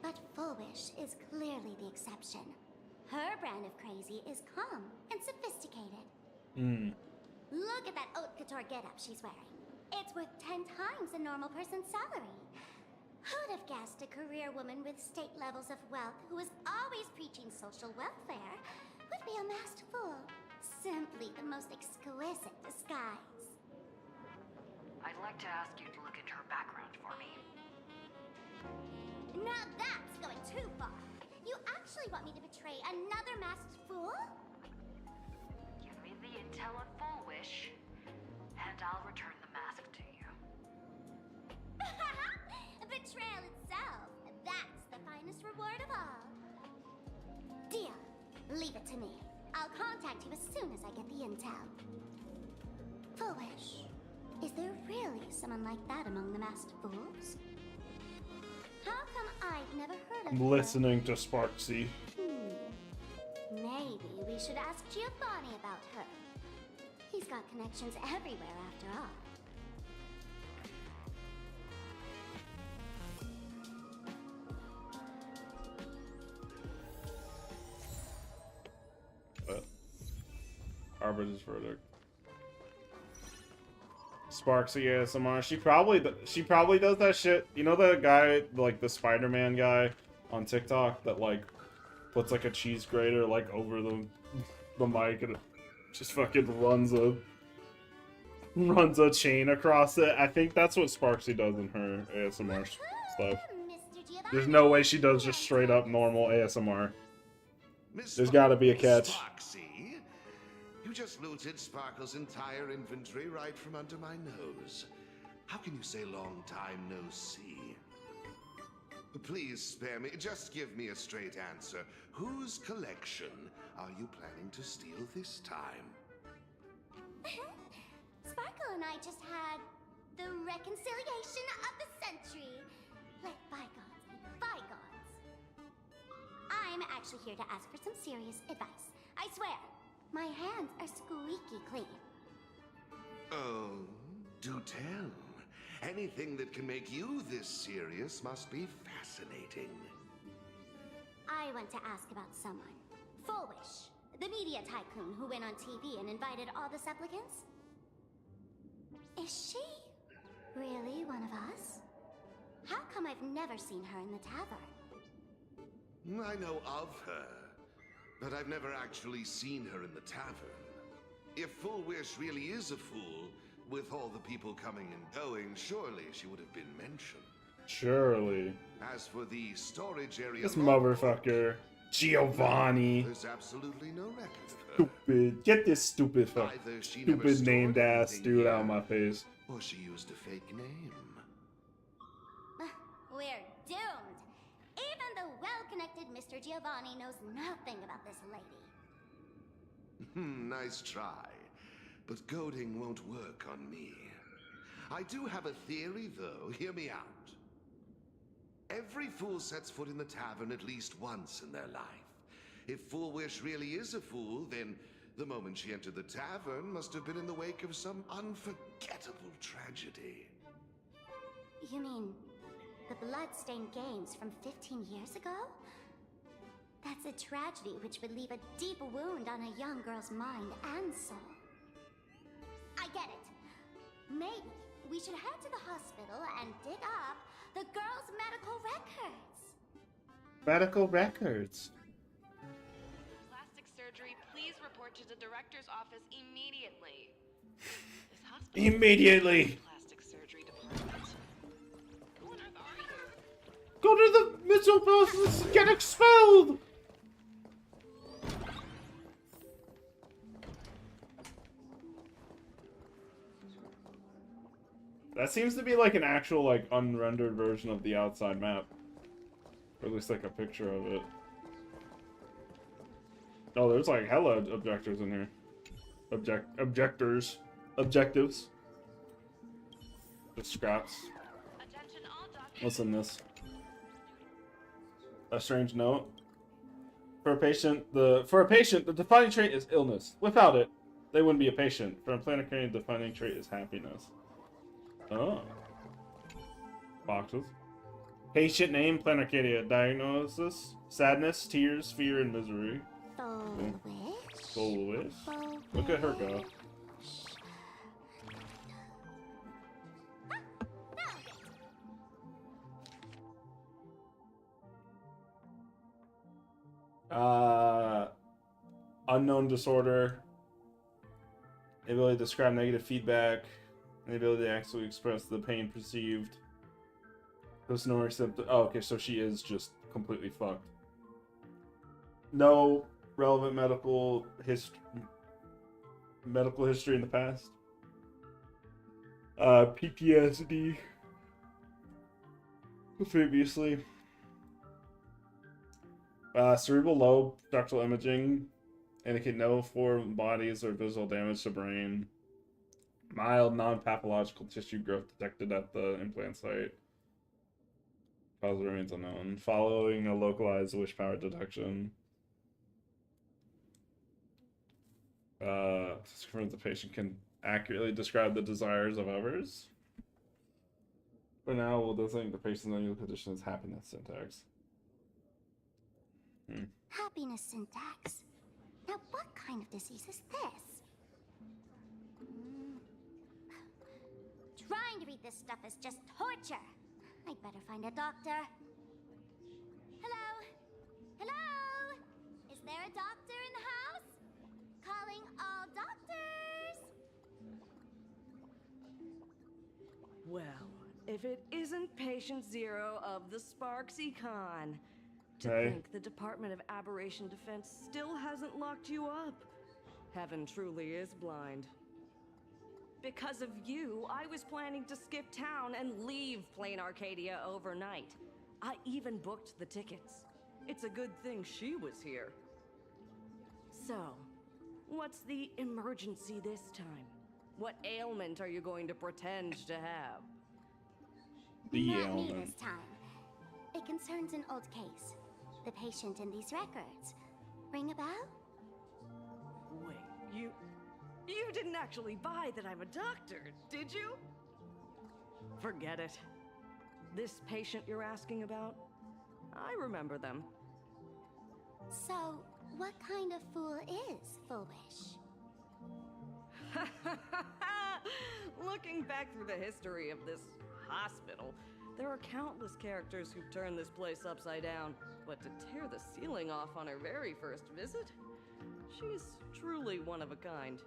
But Foolish is clearly the exception. Her brand of crazy is calm and sophisticated. Look at that haute couture getup she's wearing. It's worth 10 times a normal person's salary. Who'd have guessed a career woman with state levels of wealth who was always preaching social welfare would be a masked fool? Simply the most exquisite disguise. I'd like to ask you to look into her background for me. Now that's going too far. You actually want me to betray another masked fool? Give me the intel on Foolish, and I'll return the mask to you. Betrayal itself. That's the finest reward of all. Deal. Leave it to me. I'll contact you as soon as I get the intel. Foolish. Is there really someone like that among the masked fools? How come I've never heard of I'm her? listening to Sparksy. Maybe we should ask Giovanni about her. He's got connections everywhere after all. Arbiter's verdict. Sparksy ASMR. She probably does that shit. You know the guy, like the Spider-Man guy on TikTok that like puts like a cheese grater like over the mic and just fucking runs a chain across it. I think that's what Sparksy does in her ASMR stuff. There's no way she does just straight up normal ASMR. There's gotta be a catch. Sparksy, you just looted Sparkle's entire inventory right from under my nose. How can you say long time no see? Please spare me. Just give me a straight answer. Whose collection are you planning to steal this time? Sparkle and I just had the reconciliation of the century. Let bygones be bygones. I'm actually here to ask for some serious advice. I swear, my hands are squeaky clean. Oh, do tell. Anything that can make you this serious must be fascinating. I want to ask about someone. Foolish, the media tycoon who went on TV and invited all the supplicants. Is she really one of us? How come I've never seen her in the tavern? I know of her, but I've never actually seen her in the tavern. If Foolish really is a fool, with all the people coming and going, surely she would have been mentioned. Surely. As for the storage area, This motherfucker. Giovanni. There's absolutely no record of her. Stupid. Get this stupid Either she never stupid stored named ass anything dude here, out of my face. or she used a fake name. We're doomed. Even the well-connected Mr. Giovanni knows nothing about this lady. Nice try. But goading won't work on me. I do have a theory, though. Hear me out. Every fool sets foot in the tavern at least once in their life. If Foolish really is a fool, then the moment she entered the tavern must have been in the wake of some unforgettable tragedy. You mean the blood-stained games from 15 years ago? That's a tragedy which would leave a deep wound on a young girl's mind and soul. I get it. Maybe we should head to the hospital and dig up the girl's medical records. Medical records. Plastic surgery, please report to the director's office immediately. This hospital Immediately. Plastic surgery department. Who on earth are you? Go to the missile process and get expelled. That seems to be like an actual, like, unrendered version of the outside map. Or at least, like, a picture of it. Oh, there's, like, hella objectors in here. Objectives. Just scraps. What's in this? A strange note. For a patient, the defining trait is illness. Without it, they wouldn't be a patient. For a planetarian, the defining trait is happiness. Oh. Boxes. Patient name, Planarcadia. Diagnosis, sadness, tears, fear, and misery. Foolish. Look at her go. Unknown disorder. Ability to describe negative feedback. The ability to actually express the pain perceived. There's no symptom. Oh, okay, so she is just completely fucked. No relevant medical history in the past. PTSD. Previously. Cerebral lobe structural imaging indicate no foreign bodies or visual damage to brain. Mild non-pathological tissue growth detected at the implant site. Cause remains unknown. Following a localized wish power detection. This confirms the patient can accurately describe the desires of others. For now, we'll designate the patient's unusual condition as happiness syntax. Happiness syntax? Now what kind of disease is this? Trying to read this stuff is just torture. I'd better find a doctor. Hello? Hello? Is there a doctor in the house? Calling all doctors! Well, if it isn't Patient Zero of the Sparksy Con. To Hey. think the Department of Aberration Defense still hasn't locked you up. Heaven truly is blind. Because of you, I was planning to skip town and leave Plain Arcadia overnight. I even booked the tickets. It's a good thing she was here. So, what's the emergency this time? What ailment are you going to pretend to have? Not me this time. It concerns an old case. The patient in these records. Ring a bell? Wait, you didn't actually buy that I'm a doctor, did you? Forget it. This patient you're asking about? I remember them. So, what kind of fool is Foolish? Looking back through the history of this hospital, there are countless characters who've turned this place upside down, but to tear the ceiling off on her very first visit? She's truly one of a kind.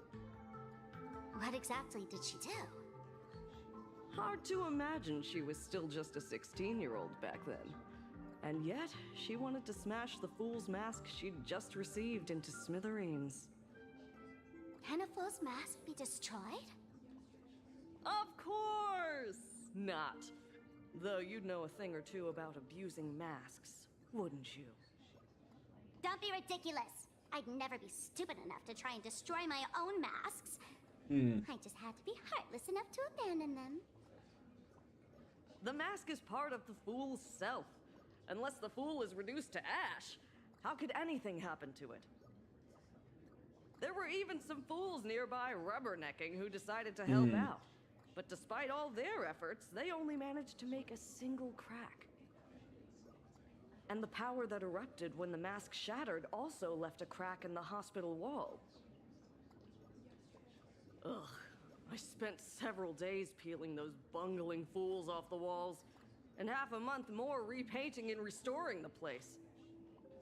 What exactly did she do? Hard to imagine she was still just a 16-year-old back then. And yet, she wanted to smash the fool's mask she'd just received into smithereens. Can a fool's mask be destroyed? Of course not! Though you'd know a thing or two about abusing masks, wouldn't you? Don't be ridiculous. I'd never be stupid enough to try and destroy my own masks. I just had to be heartless enough to abandon them. The mask is part of the fool's self. Unless the fool is reduced to ash, how could anything happen to it? There were even some fools nearby rubbernecking who decided to help out. But despite all their efforts, they only managed to make a single crack. And the power that erupted when the mask shattered also left a crack in the hospital wall. Ugh, I spent several days peeling those bungling fools off the walls, and half a month more repainting and restoring the place.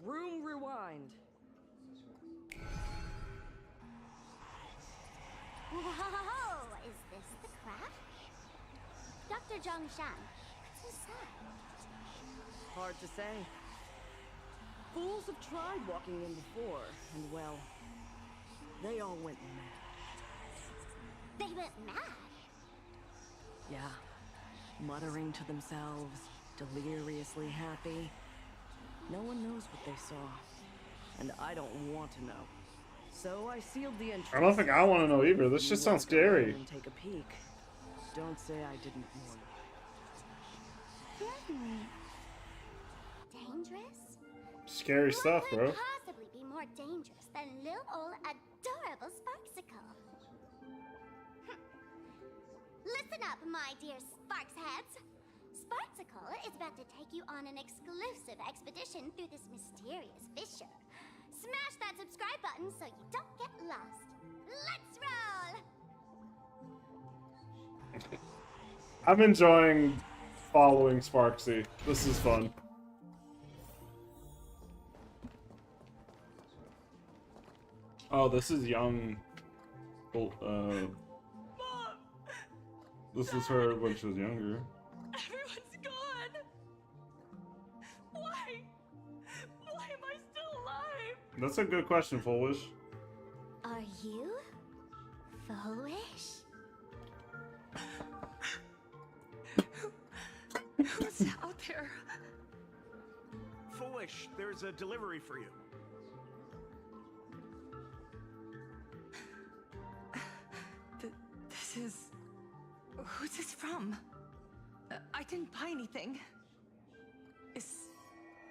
Room rewind. Whoa, is this the crack? Dr. Zhongshan, what's inside? Hard to say. Fools have tried walking in before, and well, they all went mad. They went mad? Yeah. Muttering to themselves, deliriously happy. No one knows what they saw, and I don't want to know. So I sealed the entrance. I don't think I want to know either. This just sounds scary. And take a peek. Don't say I didn't warn you. Dangerous? Scary stuff, bro. What could possibly be more dangerous than little old adorable Sparksicle? Listen up, my dear Sparks heads. Sparksicle is about to take you on an exclusive expedition through this mysterious fissure. Smash that subscribe button so you don't get lost. Let's roll! I'm enjoying following Sparksy. This is fun. Oh, this is young. This is her when she was younger. Everyone's gone. Why? Why am I still alive? That's a good question, Foolish. Are you foolish? Who's out there? Foolish, there's a delivery for you. This is... Who's this from? I didn't buy anything. Is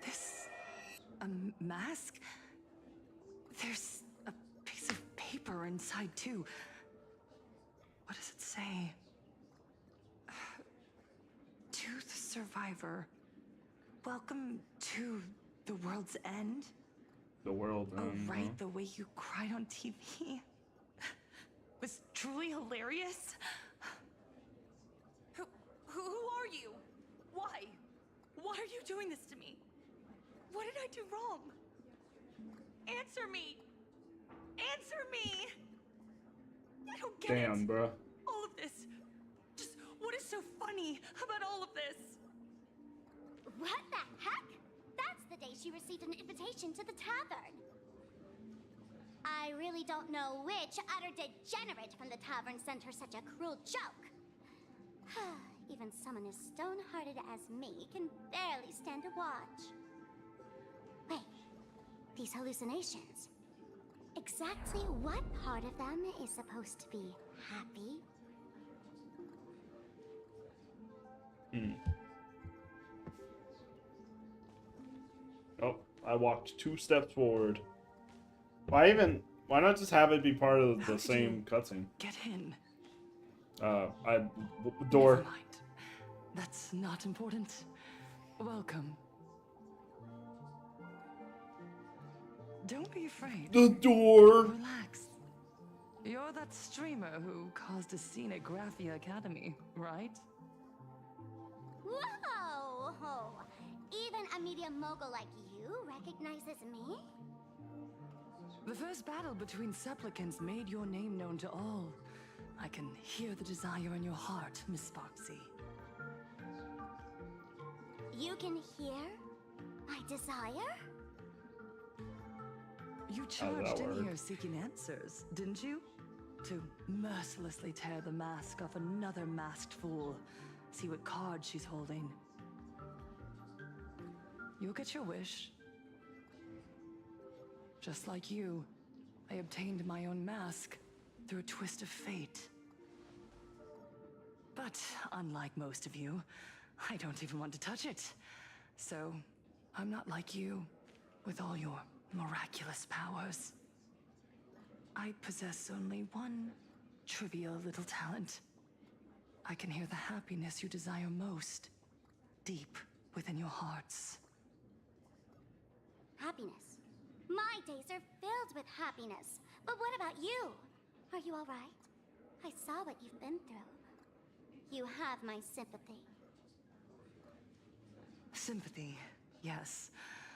this a mask? There's a piece of paper inside too. What does it say? To the survivor, welcome to the world's end. The world end. Oh, right, the way you cried on TV was truly hilarious. Who are you? Why? Why are you doing this to me? What did I do wrong? Answer me! Answer me! I don't get it. Damn, bro. All of this. Just what is so funny about all of this? What the heck? That's the day she received an invitation to the tavern. I really don't know which utter degenerate from the tavern sent her such a cruel joke. Even someone as stone-hearted as me can barely stand to watch. Wait, these hallucinations. Exactly what part of them is supposed to be happy? Oh, I walked 2 steps forward. Why not just have it be part of the same cutscene? Get in. Door. Never mind. That's not important. Welcome. Don't be afraid. The door. Relax. You're that streamer who caused a scene at Graphia Academy, right? Whoa! Even a media mogul like you recognizes me? The first battle between supplicants made your name known to all. I can hear the desire in your heart, Miss Sparksy. You can hear my desire? You charged in here seeking answers, didn't you? To mercilessly tear the mask off another masked fool. See what card she's holding. You'll get your wish. Just like you, I obtained my own mask through a twist of fate. But unlike most of you, I don't even want to touch it. So, I'm not like you, with all your miraculous powers. I possess only one trivial little talent. I can hear the happiness you desire most, deep within your hearts. Happiness. My days are filled with happiness. But what about you? Are you all right? I saw what you've been through. You have my sympathy. Sympathy, yes.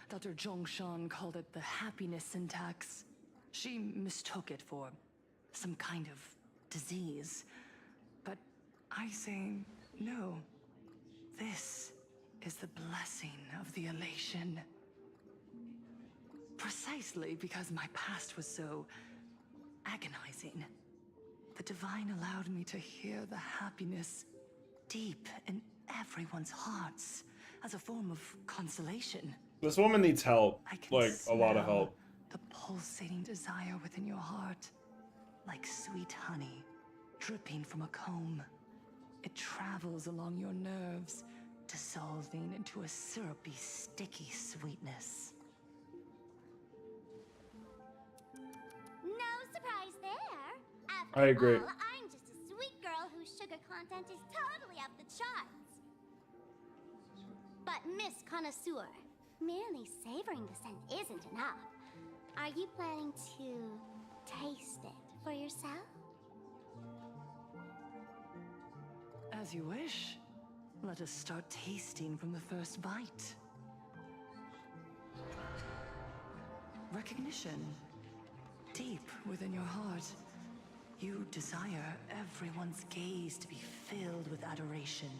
Dr. Zhongshan called it the happiness syntax. She mistook it for some kind of disease. But I say no. This is the blessing of the elation. Precisely because my past was so agonizing. The Divine allowed me to hear the happiness deep in everyone's hearts as a form of consolation. This woman needs help. Like, a lot of help. The pulsating desire within your heart, like sweet honey dripping from a comb. It travels along your nerves, dissolving into a syrupy, sticky sweetness. No surprise there. I agree. All, I'm just a sweet girl whose sugar content is totally off the charts. But Miss Connoisseur, merely savoring the scent isn't enough. Are you planning to taste it for yourself? As you wish. Let us start tasting from the first bite. Recognition. Deep within your heart, you desire everyone's gaze to be filled with adoration.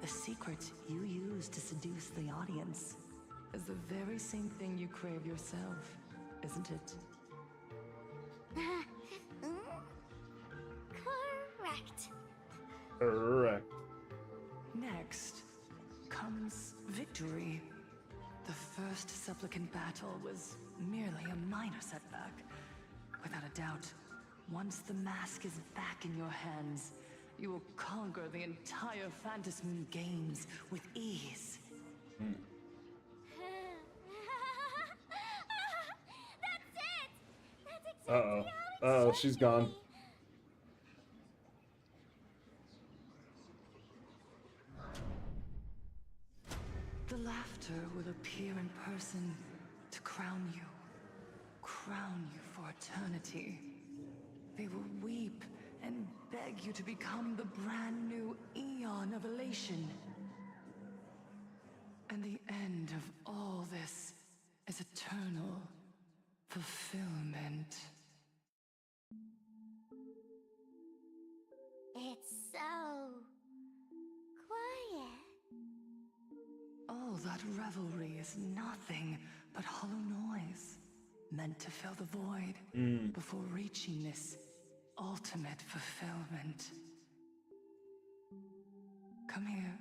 The secret you use to seduce the audience is the very same thing you crave yourself, isn't it? Correct. Correct. Next comes victory. The first supplicant battle was merely a minor setback. Without a doubt, once the mask is back in your hands, you will conquer the entire Phantasm Games with ease. That's it! That's exactly Uh-oh. how it Uh-oh, should she's gone. be. The laughter will appear in person to crown you for eternity. They will weep and beg you to become the brand new Eon of Elation. And the end of all this is eternal fulfillment. It's so quiet. All that revelry is nothing but hollow noise, meant to fill the void before reaching this ultimate fulfillment. Come here,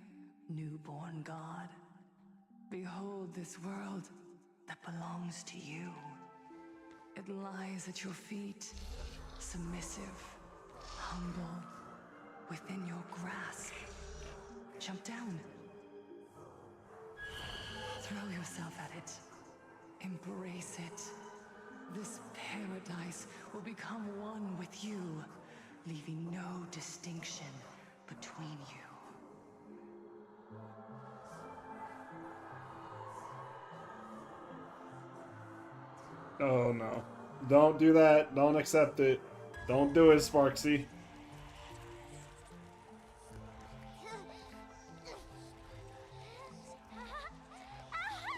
newborn god. Behold this world that belongs to you. It lies at your feet, submissive, humble, within your grasp. Jump down. Throw yourself at it. Embrace it. This paradise will become one with you, leaving no distinction between you. Oh no. Don't do that. Don't accept it. Don't do it, Sparksy.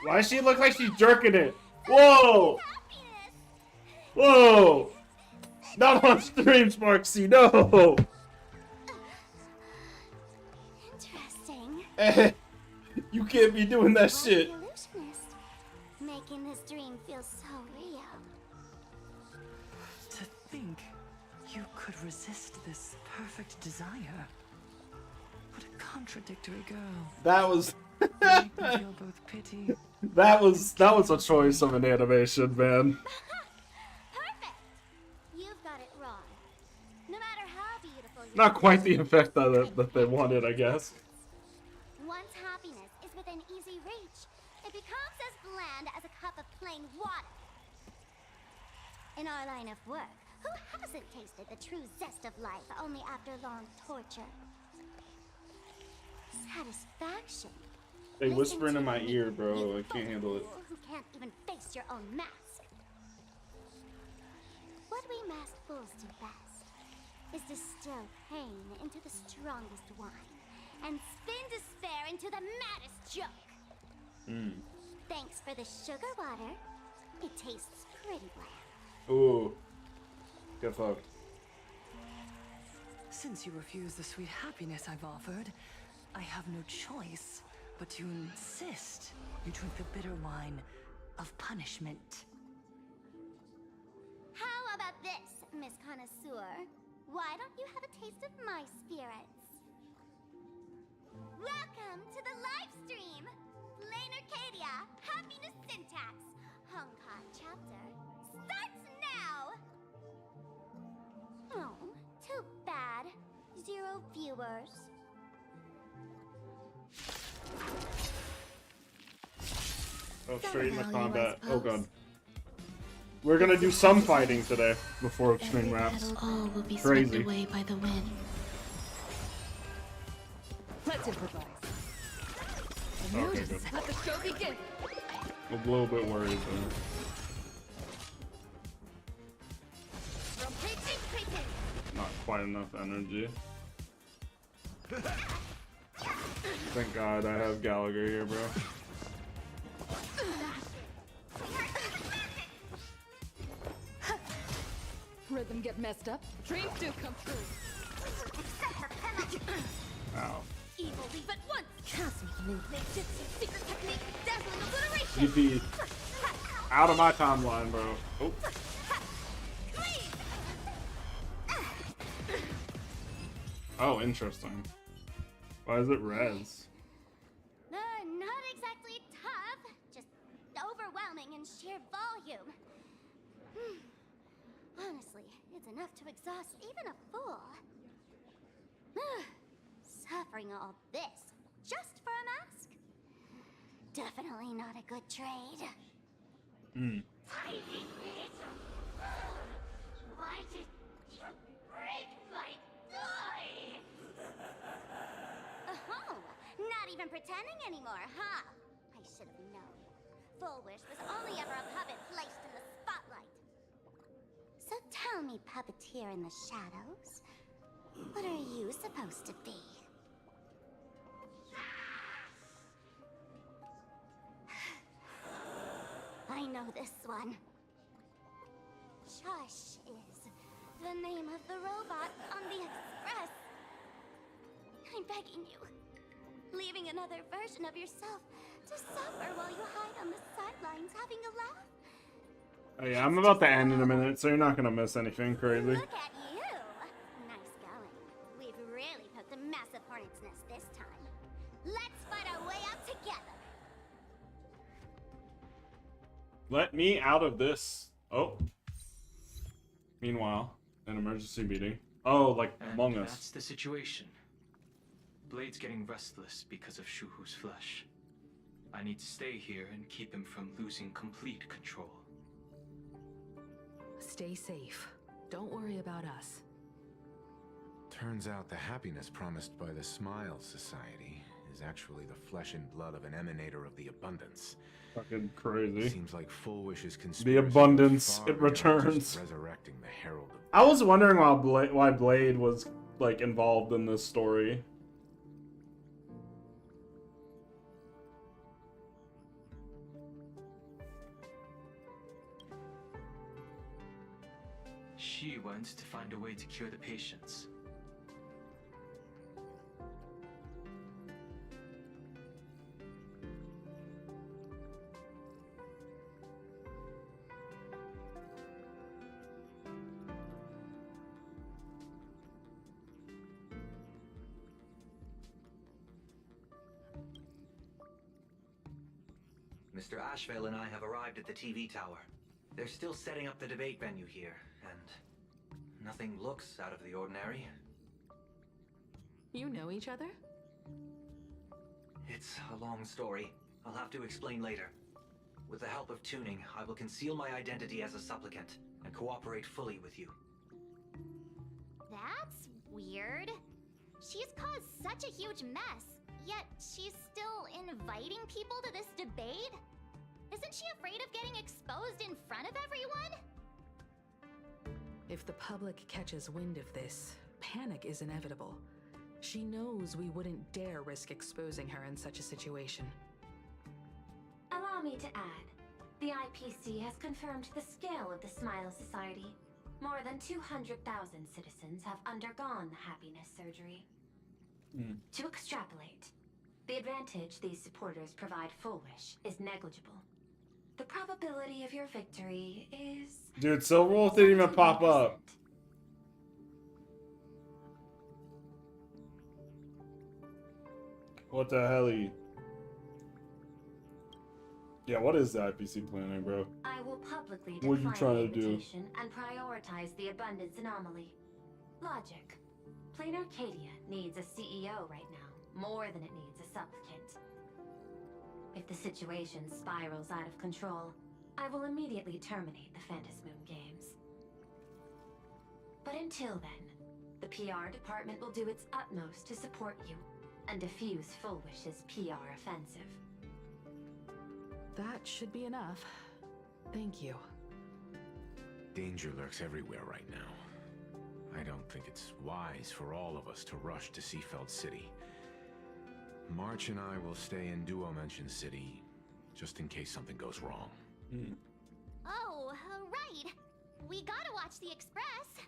Why does she look like she's jerking it? Whoa! Whoa! Not on stream, Sparksy, no! Interesting. You can't be doing that I'm shit. the illusionist, making this dream feel so real. To think you could resist this perfect desire. What a contradictory girl. That was... make me feel both pity. That was a choice of an animation, man. Perfect! You've got it wrong. No matter how beautiful your Not quite the effect that they wanted, I guess. Once happiness is within easy reach, it becomes as bland as a cup of plain water. In our line of work, who hasn't tasted the true zest of life only after long torture? Satisfaction. They whisper into my ear, bro. I can't handle it. Who can't even face your own mask. What we masked fools do best is distill pain into the strongest wine and spin despair into the maddest joke. Thanks for the sugar water. It tastes pretty bland. Ooh. Get fucked. Since you refuse the sweet happiness I've offered, I have no choice but to insist you drink the bitter wine of punishment. How about this, Miss Connoisseur? Why don't you have a taste of my spirits? Welcome to the live stream! Lane Arcadia, Happiness Syntax, Honkai chapter, starts now! Oh, too bad. 0 viewers. Oh, straight into combat. Oh god. We're gonna do some fighting today before stream wraps. All will be Crazy. swept away by the wind. Let's improvise. Okay, good. Let the show begin. A little bit worried though. Not quite enough energy. Thank God I have Gallagher here, bro. Rhythm get messed up, dreams do come true. Ow. Evil leave at once! Cosmic move, ninjutsu, secret technique, dazzling obliteration! GP. Out of my timeline, bro. Oh. Oh, interesting. Why is it res? Not exactly tough, just overwhelming in sheer volume. Honestly, it's enough to exhaust even a fool. Suffering all this just for a mask? Definitely not a good trade. Tiny little why did you break my toy? Oh, not even pretending anymore, huh? I should have known. Full Wish was only ever a puppet placed in the spotlight. So tell me, puppeteer in the shadows, what are you supposed to be? I know this one. Shush is the name of the robot on the express. I'm begging you, leaving another version of yourself to suffer while you hide on the sidelines having a laugh. Oh yeah, I'm about to end in a minute, so you're not gonna miss anything crazy. Look at you! Nice going. We've really poked a massive hornet's nest this time. Let's fight our way out together. Let me out of this. Oh. Meanwhile, an emergency meeting. Oh, like Among Us. That's the situation. Blade's getting restless because of Shuhu's flesh. I need to stay here and keep him from losing complete control. Stay safe. Don't worry about us. Turns out the happiness promised by the Smile Society is actually the flesh and blood of an emanator of the abundance. Fucking crazy. Seems like Full Wish's conspiracy. The abundance, far it beyond returns. just resurrecting the Herald of I was wondering why Blade was like involved in this story. She wants to find a way to cure the patients. Mr. Ashvale and I have arrived at the TV tower. They're still setting up the debate venue here, and nothing looks out of the ordinary. You know each other? It's a long story. I'll have to explain later. With the help of tuning, I will conceal my identity as a supplicant and cooperate fully with you. That's weird. She's caused such a huge mess, yet she's still inviting people to this debate? Isn't she afraid of getting exposed in front of everyone? If the public catches wind of this, panic is inevitable. She knows we wouldn't dare risk exposing her in such a situation. Allow me to add, the IPC has confirmed the scale of the Smile Society. More than 200,000 citizens have undergone the happiness surgery. To extrapolate, the advantage these supporters provide Full Wish is negligible. The probability of your victory is... Dude, Silverwolf didn't even pop up. What the hell? Yeah, what is the IPC planning, bro? I will publicly What are you decline trying the to do? invitation and prioritize the abundance anomaly. Logic. Plain Arcadia needs a CEO right now, more than it needs a supplicant. If the situation spirals out of control, I will immediately terminate the Phantasmoon Games. But until then, the PR department will do its utmost to support you and defuse Full Wish's PR offensive. That should be enough. Thank you. Danger lurks everywhere right now. I don't think it's wise for all of us to rush to Seafeld City. March and I will stay in Duo Mention City, just in case something goes wrong. Oh, right. We gotta watch the Express.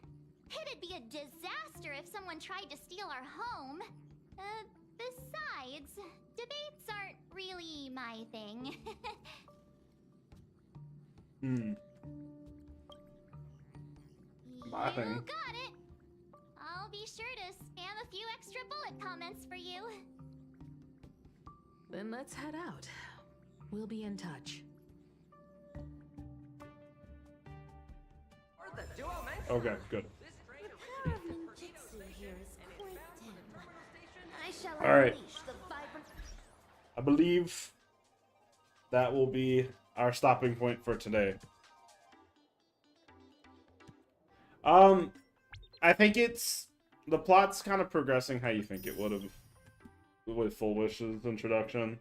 It'd be a disaster if someone tried to steal our home. Besides, debates aren't really my thing. My thing. You got it. I'll be sure to spam a few extra bullet comments for you. Then let's head out. We'll be in touch. Okay, good. The power of ninjutsu here is quite dim. I shall All right. unleash the vibrant... I believe that will be our stopping point for today. I think the plot's kind of progressing how you think it would have with Full Wish's introduction.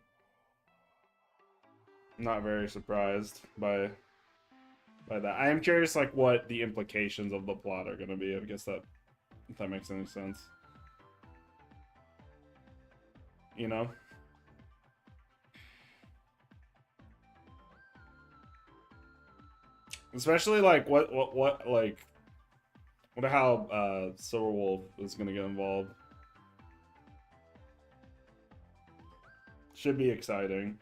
Not very surprised by that. I am curious, like, what the implications of the plot are going to be. I guess that, if that makes any sense. You know? Especially, like, what wonder how Silverwolf is going to get involved. Should be exciting.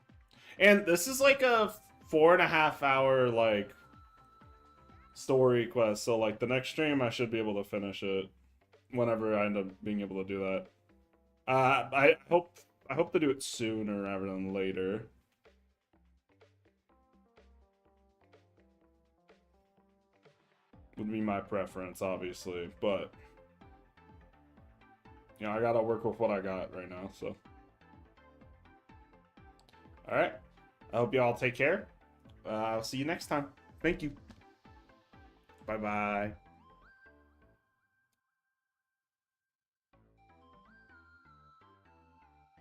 And this is like a 4.5 hour, like, story quest. So, like, the next stream, I should be able to finish it whenever I end up being able to do that. I hope to do it sooner rather than later. Would be my preference, obviously, but you know, I gotta work with what I got right now, so. Alright. I hope you all take care. I'll see you next time. Thank you. Bye-bye.